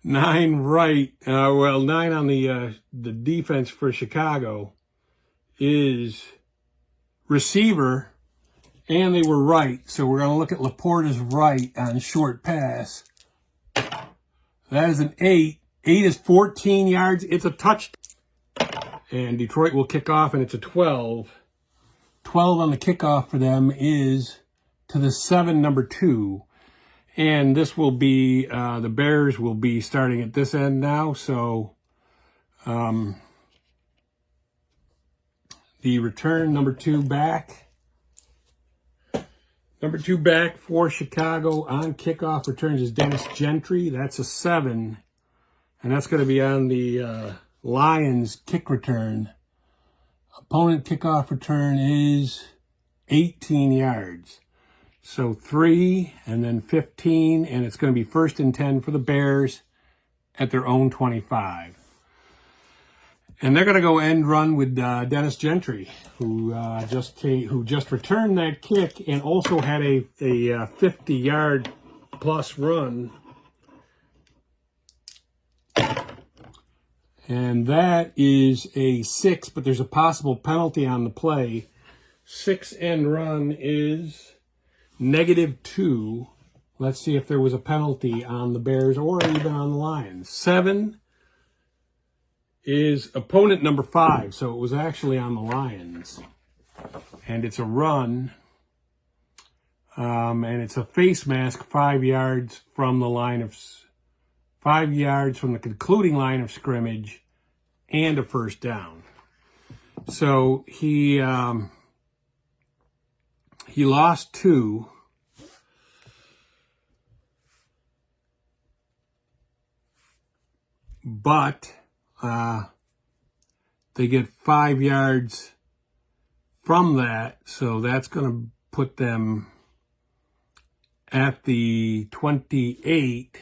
9 right. 9 on the defense for Chicago is receiver. And they were right, so we're going to look at Laporta's right on short pass. That is an 8. 8 is 14 yards. It's a touchdown. And Detroit will kick off, and it's a 12. 12 on the kickoff for them is to the 7, number 2. And this will be, the Bears will be starting at this end now, so the return, number 2 back. Number 2 back for Chicago on kickoff returns is Dennis Gentry. That's a 7. And that's going to be on the Lions kick return. Opponent kickoff return is 18 yards. So 3 and then 15. And it's going to be 1st and 10 for the Bears at their own 25. And they're going to go end run with Dennis Gentry, who just returned that kick and also had a 50-yard plus run. And that is a 6, but there's a possible penalty on the play. 6 end run is -2. Let's see if there was a penalty on the Bears or even on the Lions. 7 is opponent number 5, so it was actually on the Lions. And it's a run, and it's a face mask 5 yards from the line of 5 yards from the concluding line of scrimmage, and a first down. So he lost 2. But they get 5 yards from that, so that's going to put them at the 28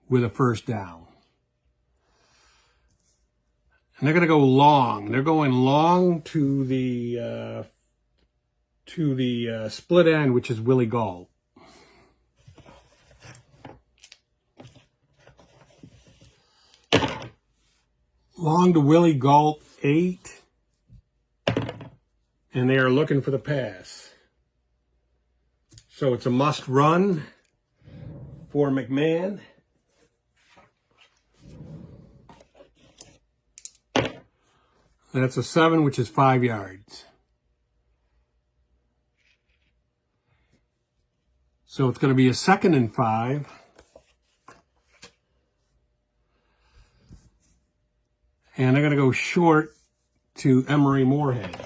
with a first down. And they're going to go long. They're going long to the split end, which is Willie Galt. Long to Willie Galt, 8. And they are looking for the pass. So it's a must run for McMahon. That's a 7, which is 5 yards. So it's going to be a 2nd and 5. And they're going to go short to Emery Moorhead.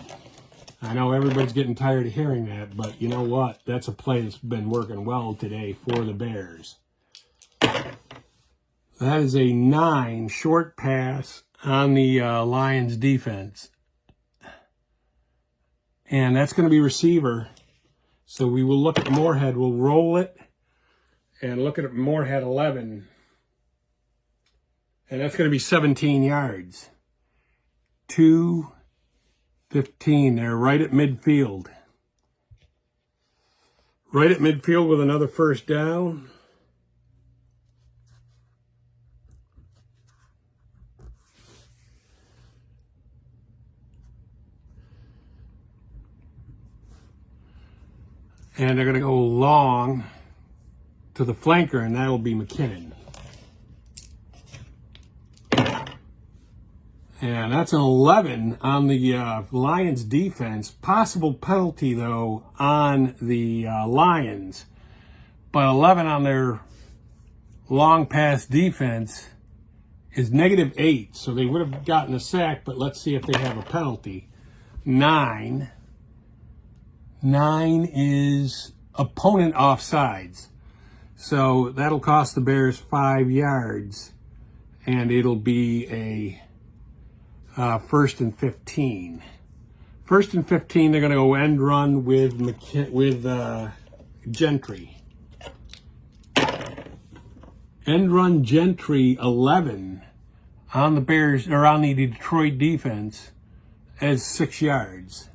I know everybody's getting tired of hearing that, but you know what? That's a play that's been working well today for the Bears. That is a 9 short pass on the Lions defense. And that's going to be receiver. So we will look at Moorhead. We'll roll it and look at Moorhead 11. And that's going to be 17 yards. 2:15. They're right at midfield. Right at midfield with another first down. And they're going to go long to the flanker, and that'll be McKinnon. And that's an 11 on the Lions defense. Possible penalty, though, on the Lions. But 11 on their long pass defense is -8. So they would have gotten a sack, but let's see if they have a penalty. 9. 9 is opponent offsides. So that'll cost the Bears 5 yards. And it'll be a 1st and 15. 1st and 15, they're going to go end run with Gentry. End run Gentry 11 on the Bears, or on the Detroit defense, as 6 yards.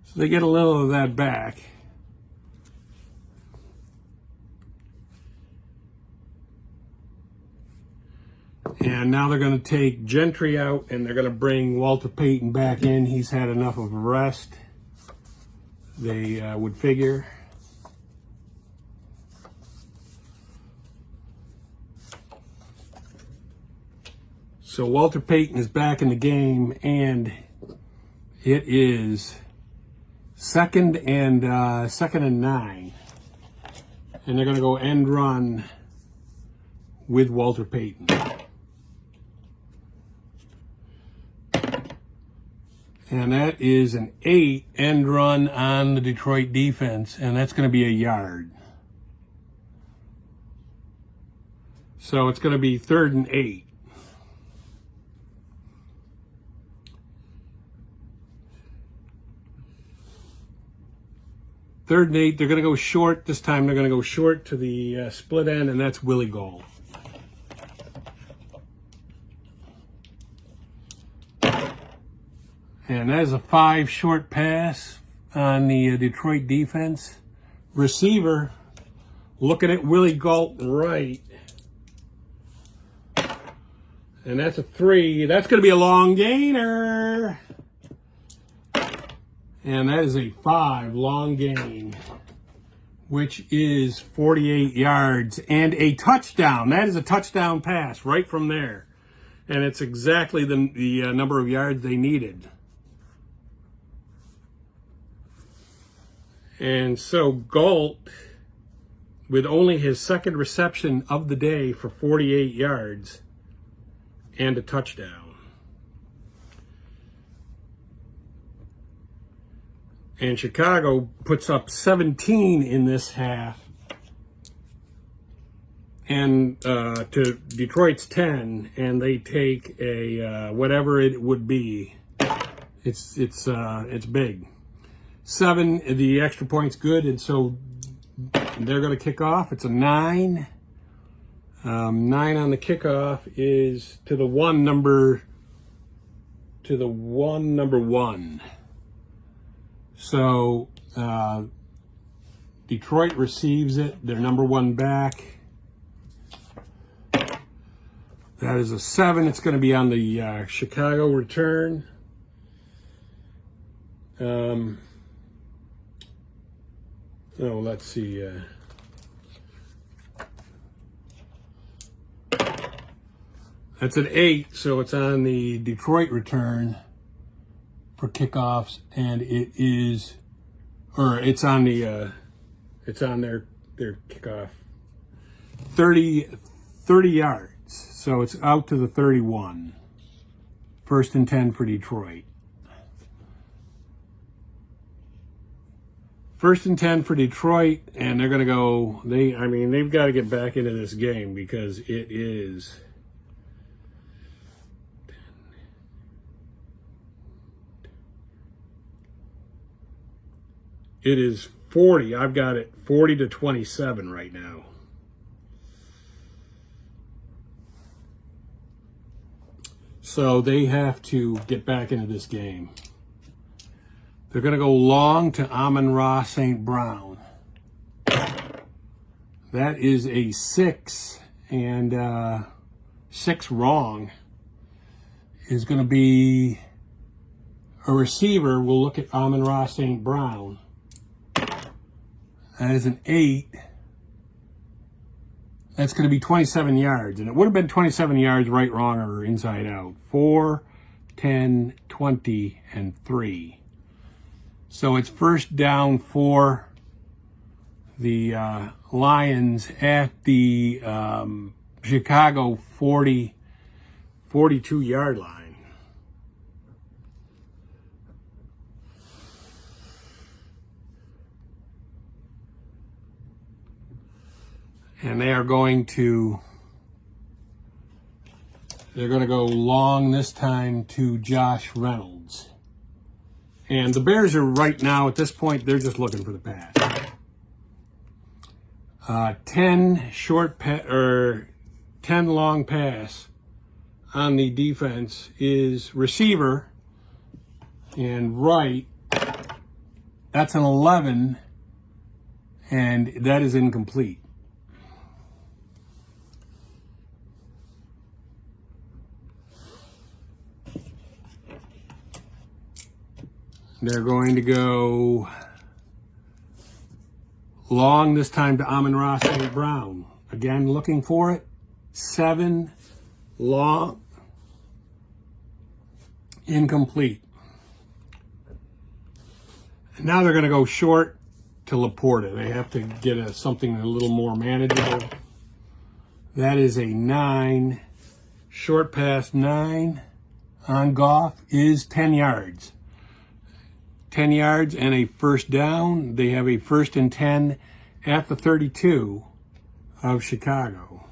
So they get a little of that back. And now they're going to take Gentry out, and they're going to bring Walter Payton back in. He's had enough of a rest, they would figure. So Walter Payton is back in the game, and it is 2nd and 9. And they're going to go end run with Walter Payton. And that is an 8 end run on the Detroit defense, and that's going to be a yard. So it's going to be 3rd and 8. Third and 8, they're going to go short. This time they're going to go short to the split end, and that's Willie Galt. And that is a 5 short pass on the Detroit defense. Receiver looking at Willie Galt right. And that's a 3. That's going to be a long gainer. And that is a 5 long gain. which is 48 yards and a touchdown. That is a touchdown pass right from there. And it's exactly the number of yards they needed. And so Galt, with only his second reception of the day for 48 yards and a touchdown. And Chicago puts up 17 in this half, and to Detroit's 10, and they take a whatever it would be. It's big. 7, the extra point's good, and so they're going to kick off. It's a 9. 9 on the kickoff is to the one number 1. So Detroit receives it, their number 1 back. That is a 7. It's going to be on the Chicago return. Let's see. That's an 8, so it's on the Detroit return for kickoffs, and it's on their kickoff. 30 yards. So it's out to the 31. 1st and 10 for Detroit. 1st and 10 for Detroit, and they're going to go, they've got to get back into this game because it is It is 40. I've got it 40-27 right now. So they have to get back into this game. They're going to go long to Amon-Ra St. Brown. That is a 6, and 6 wrong is going to be a receiver. We'll look at Amon-Ra St. Brown. That is an 8. That's going to be 27 yards. And it would have been 27 yards right, wrong, or inside out. 4, 10, 20, and 3. So it's first down for the Lions at the Chicago 42-yard line. And they're going to go long this time to Josh Reynolds. And the Bears are right now, at this point, they're just looking for the pass. 10 long pass on the defense is receiver and right. That's an 11, and that is incomplete. They're going to go long this time to Amon-Ra St. Brown. Again, looking for it. 7 long. Incomplete. And now they're going to go short to Laporta. They have to get something a little more manageable. That is a 9. Short pass 9 on Goff is 10 yards. 10 yards and a first down. They have a 1st and 10 at the 32 of Chicago.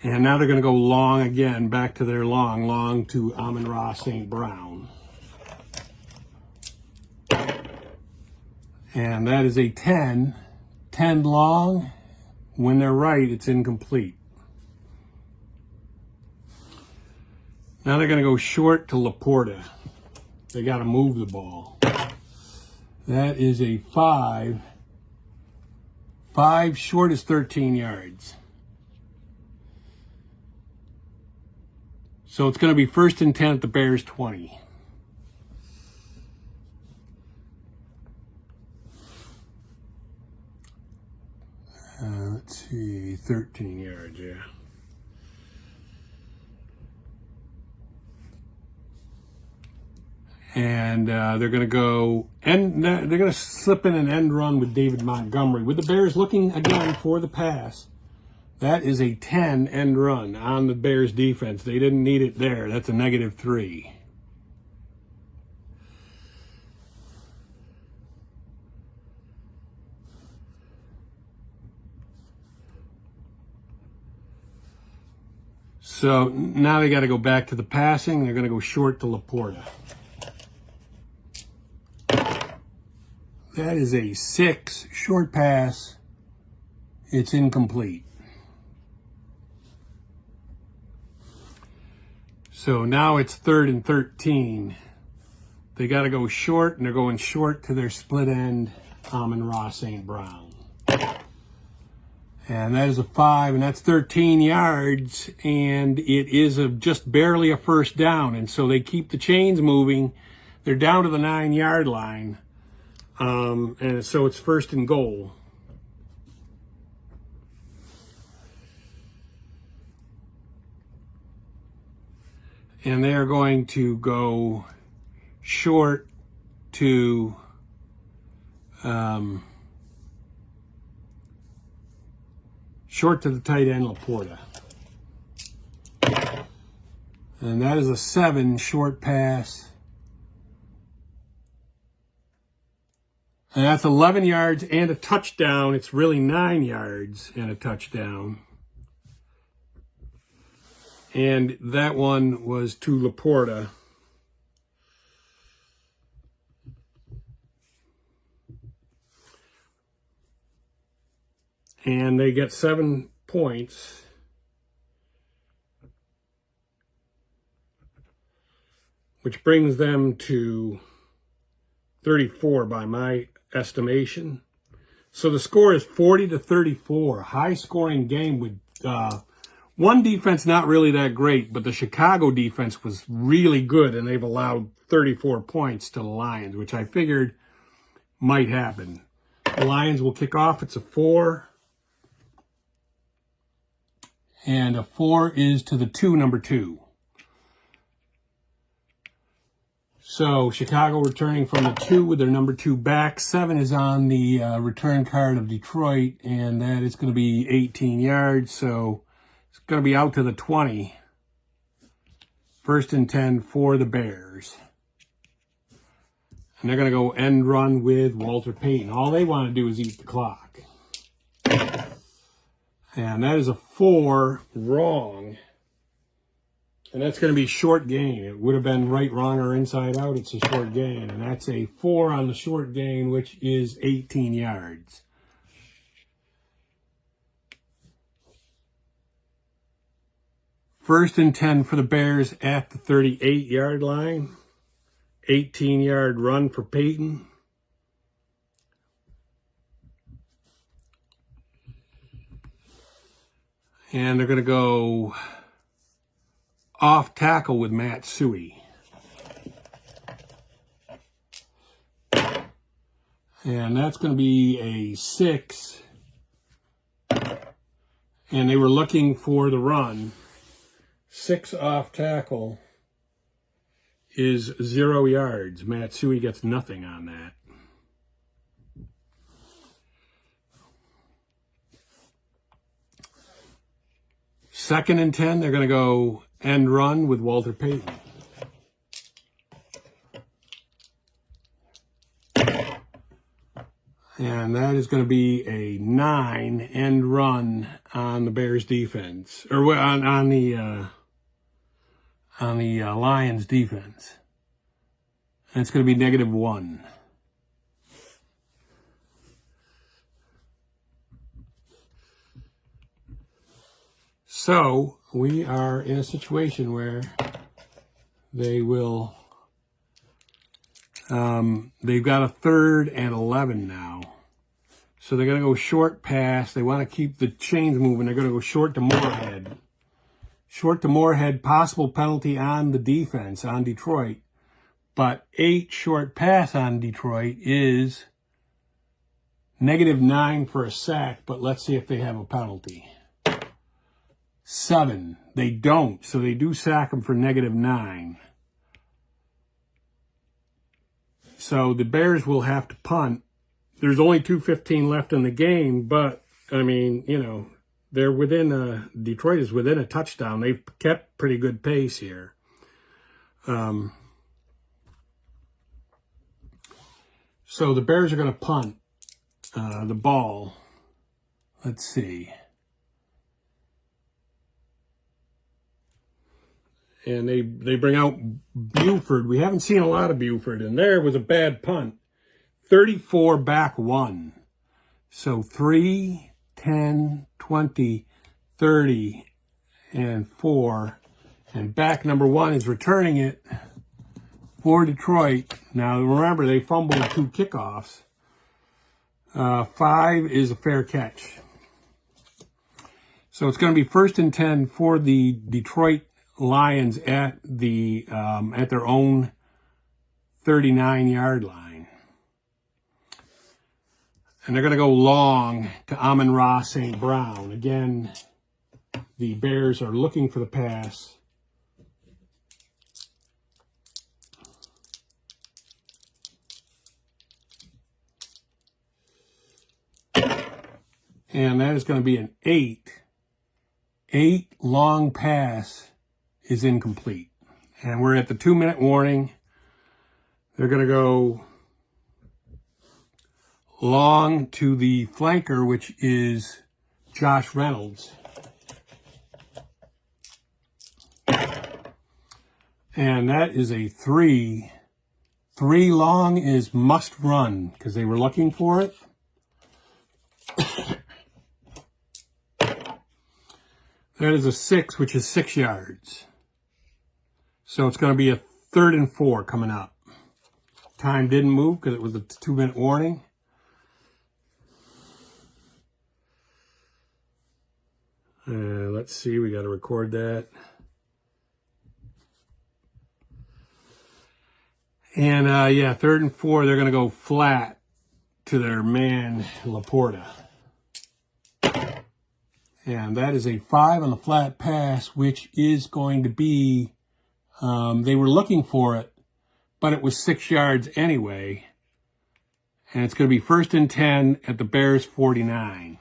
And now they're going to go long again, back to their long to Amon-Ra St. Brown. And that is a 10 long. When they're right, it's incomplete. Now they're going to go short to Laporta. They got to move the ball. That is a 5. 5 short is 13 yards. So it's going to be 1st and 10 at the Bears 20. Let's see, 13 yards, yeah. And they're going to go, and they're going to slip in an end run with David Montgomery. With the Bears looking again for the pass, that is a 10 end run on the Bears defense. They didn't need it there. That's a -3. So now they got to go back to the passing. They're going to go short to Laporta. That is a 6 short pass. It's incomplete. So now it's 3rd and 13. They got to go short, and they're going short to their split end, Amon-Ra St. Brown. And that is a 5, and that's 13 yards, and it is just barely a 1st down. And so they keep the chains moving. They're down to the 9-yard line. And so it's 1st and goal. And they're going to go short to the tight end, Laporta. And that is a 7 short pass. And that's 11 yards and a touchdown. It's really 9 yards and a touchdown. And that one was to Laporta. And they get 7 points. Which brings them to 34 by my estimation. So the score is 40-34. High scoring game with one defense not really that great, but the Chicago defense was really good, and they've allowed 34 points to the Lions, which I figured might happen. The Lions will kick off. It's a 4. And a 4 is to the number 2. So Chicago returning from the 2 with their number 2 back. 7 is on the return card of Detroit, and that is going to be 18 yards. So it's going to be out to the 20. 1st and 10 for the Bears. And they're going to go end run with Walter Payton. All they want to do is eat the clock. And that is a 4 wrong. And that's going to be short gain. It would have been right, wrong, or inside out. It's a short gain. And that's a 4 on the short gain, which is 18 yards. First and 10 for the Bears at the 38-yard line. 18-yard run for Payton. And they're going to go off tackle with Matt Suey. And that's going to be a 6. And they were looking for the run. 6 off tackle is 0 yards. Matt Suey gets nothing on that. Second and 10, they're going to go end run with Walter Payton. And that is going to be a 9 end run on the Bears defense, or on the Lions defense. And it's going to be -1. So we are in a situation where they will, they've got a 3rd and 11 now. So they're going to go short pass. They want to keep the chains moving. They're going to go short to Moorhead. Short to Moorhead, possible penalty on the defense, on Detroit. But 8 short pass on Detroit is -9 for a sack, but let's see if they have a penalty. 7. They don't, so they do sack them for -9. So the Bears will have to punt. There's only 2:15 left in the game, but, I mean, you know, they're within Detroit is within a touchdown. They've kept pretty good pace here. So the Bears are going to punt the ball. Let's see. And they bring out Buford. We haven't seen a lot of Buford. And there was a bad punt. 34 back 1. So 3, 10, 20, 30, and 4. And back number 1 is returning it for Detroit. Now, remember, they fumbled 2 kickoffs. 5 is a fair catch. So it's going to be 1st and 10 for the Detroit Lions at their own 39-yard line. And they're going to go long to Amon-Ra St. Brown. Again, the Bears are looking for the pass. And that is going to be an 8. 8 long pass is incomplete. And we're at the 2-minute warning. They're going to go long to the flanker, which is Josh Reynolds. And that is a 3. 3 long is must run because they were looking for it. That is a 6, which is 6 yards. So it's going to be a 3rd and 4 coming up. Time didn't move because it was a 2-minute warning. Let's see, we got to record that. And yeah, 3rd and 4, they're going to go flat to their man, Laporta. And that is a 5 on the flat pass, which is going to be, they were looking for it, but it was 6 yards anyway. And it's going to be 1st and 10 at the Bears 49.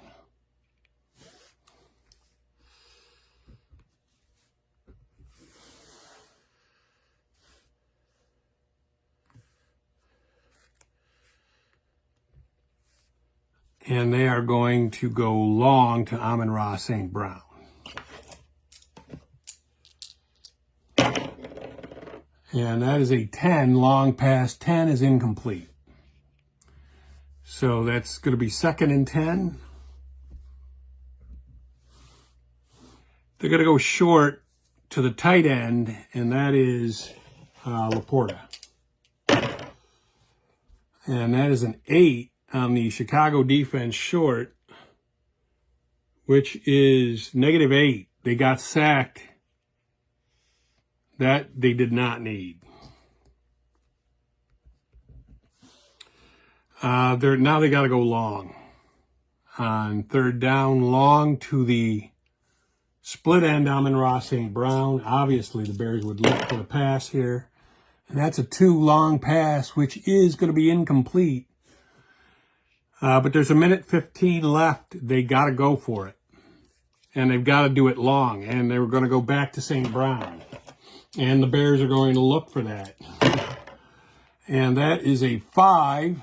And they are going to go long to Amon-Ra St. Brown. And that is a 10. Long pass 10 is incomplete. So that's going to be 2nd and 10. They're going to go short to the tight end, and that is Laporta. And that is an 8 on the Chicago defense short, which is -8. They got sacked. That they did not need. Now they got to go long. On 3rd down, long to the split end, Amon-Ra St. Brown. Obviously, the Bears would look for the pass here. And that's a 2 long pass, which is going to be incomplete. But there's 1:15 left. They got to go for it. And they've got to do it long. And they were going to go back to St. Brown. And the Bears are going to look for that. And that is a 5.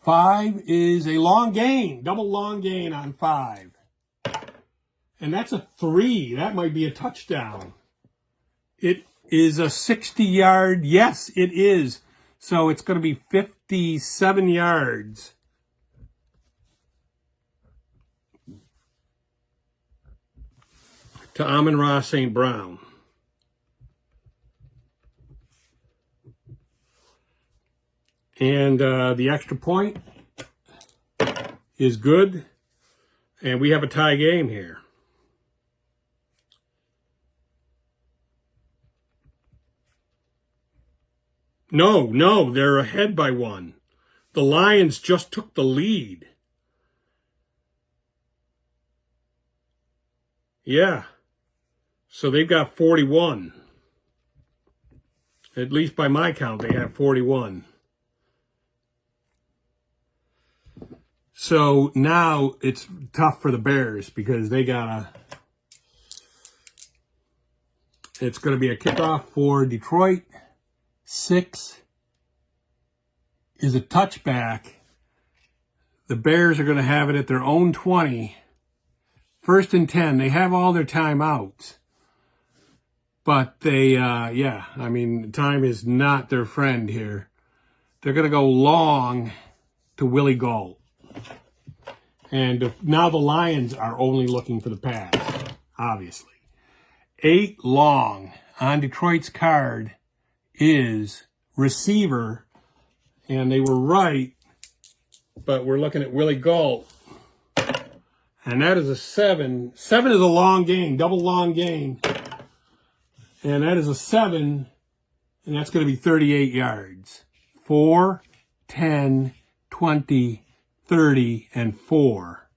5 is a long gain. Double long gain on 5. And that's a 3. That might be a touchdown. It is a 60-yard. Yes, it is. So it's going to be 57 yards. To Amon-Ra St. Brown. And the extra point is good. And we have a tie game here. No, they're ahead by 1. The Lions just took the lead. Yeah. So they've got 41. At least by my count, they have 41. So now it's tough for the Bears because they gotta... It's going to be a kickoff for Detroit. 6 is a touchback. The Bears are going to have it at their own 20. 1st and 10. They have all their timeouts. But they, yeah, I mean, time is not their friend here. They're going to go long to Willie Galt. And now the Lions are only looking for the pass, obviously. 8 long on Detroit's card is receiver. And they were right, but we're looking at Willie Galt. And that is a 7. 7 is a long game, double long game. And that is a 7, and that's going to be 38 yards. 4, 10, 20, 30, and 4.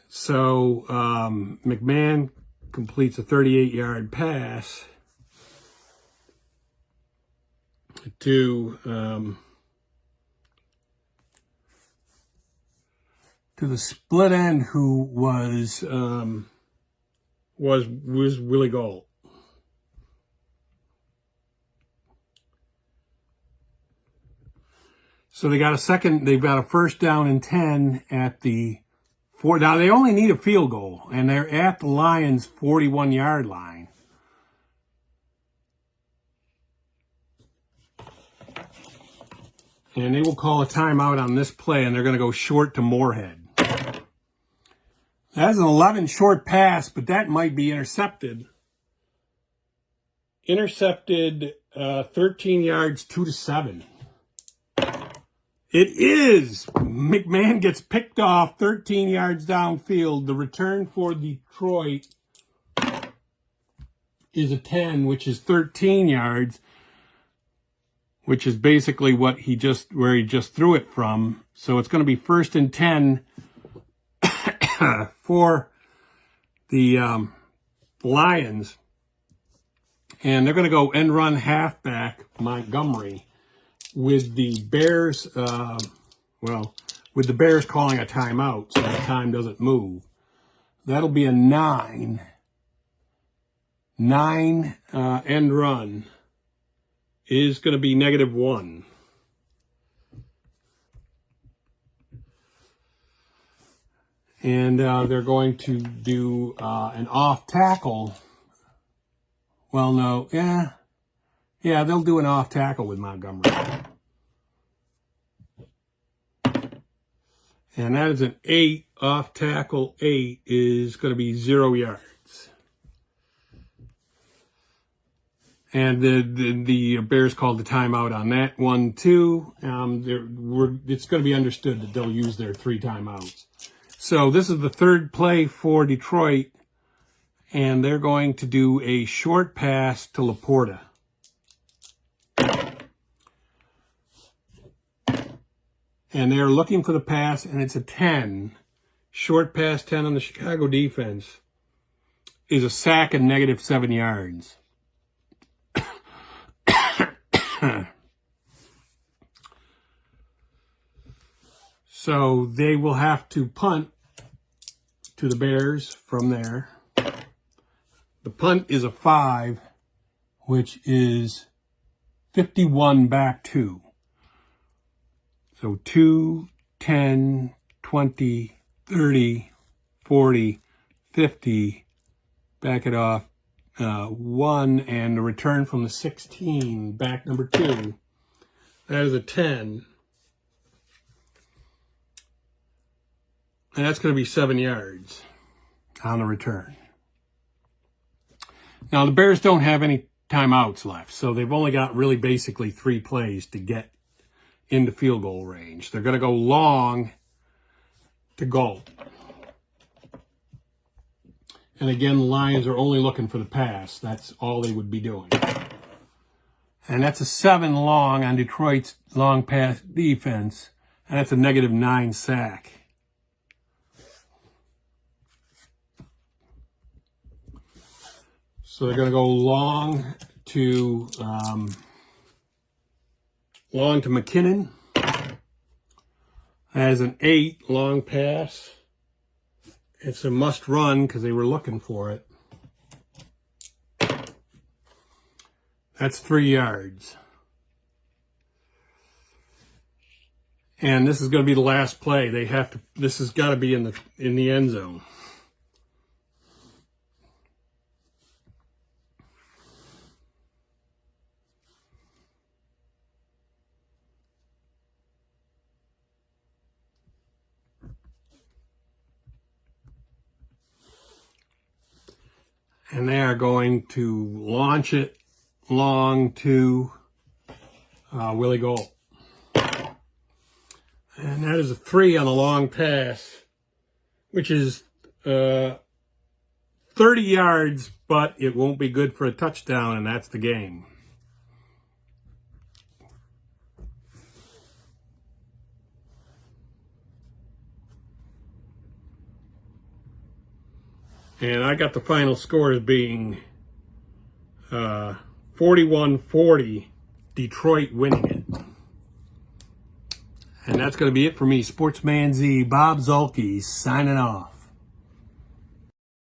So McMahon completes a 38-yard pass to the split end, who was Willie Galt. So they've got a 1st down and 10 at the 4. Now they only need a field goal, and they're at the Lions' 41-yard line. And they will call a timeout on this play, and they're going to go short to Moorhead. That's an 11 short pass, but that might be intercepted. Intercepted 13 yards, 2-7. It is. McMahon gets picked off 13 yards downfield. The return for Detroit is a 10, which is 13 yards, which is basically where he just threw it from. So it's going to be 1st and 10 for the Lions. And they're going to go end run halfback Montgomery with the Bears, with the Bears calling a timeout so the time doesn't move. That'll be a 9. 9 end run is going to be -1. And they're going to do an off tackle. Well, no, yeah, they'll do an off tackle with Montgomery. And that is an 8. Off tackle 8 is going to be 0 yards. And the Bears called the timeout on that one too. It's going to be understood that they'll use their 3 timeouts. So this is the 3rd play for Detroit, and they're going to do a short pass to Laporta. And they're looking for the pass, and it's a 10. Short pass 10 on the Chicago defense is a sack and -7 yards. So they will have to punt to the Bears from there. The punt is a 5, which is 51 back 2. So 2, 10, 20, 30, 40, 50, back it off 1, and the return from the 16, back number 2. That is a 10. And that's going to be 7 yards on the return. Now, the Bears don't have any timeouts left, so they've only got really basically 3 plays to get into field goal range. They're going to go long to Galt. And again, the Lions are only looking for the pass. That's all they would be doing. And that's a 7 long on Detroit's long pass defense. And that's a -9 sack. So they're going to go long to McKinnon. As an 8 long pass. It's a must run because they were looking for it. That's 3 yards. And this is going to be the last play. They have to. This has got to be in the end zone. And they are going to launch it long to Willie Gold. And that is a 3 on the long pass, which is 30 yards, but it won't be good for a touchdown, and that's the game. And I got the final score as being 41-40, Detroit winning it. And that's going to be it for me, Sportsman Z, Bob Zulke, signing off.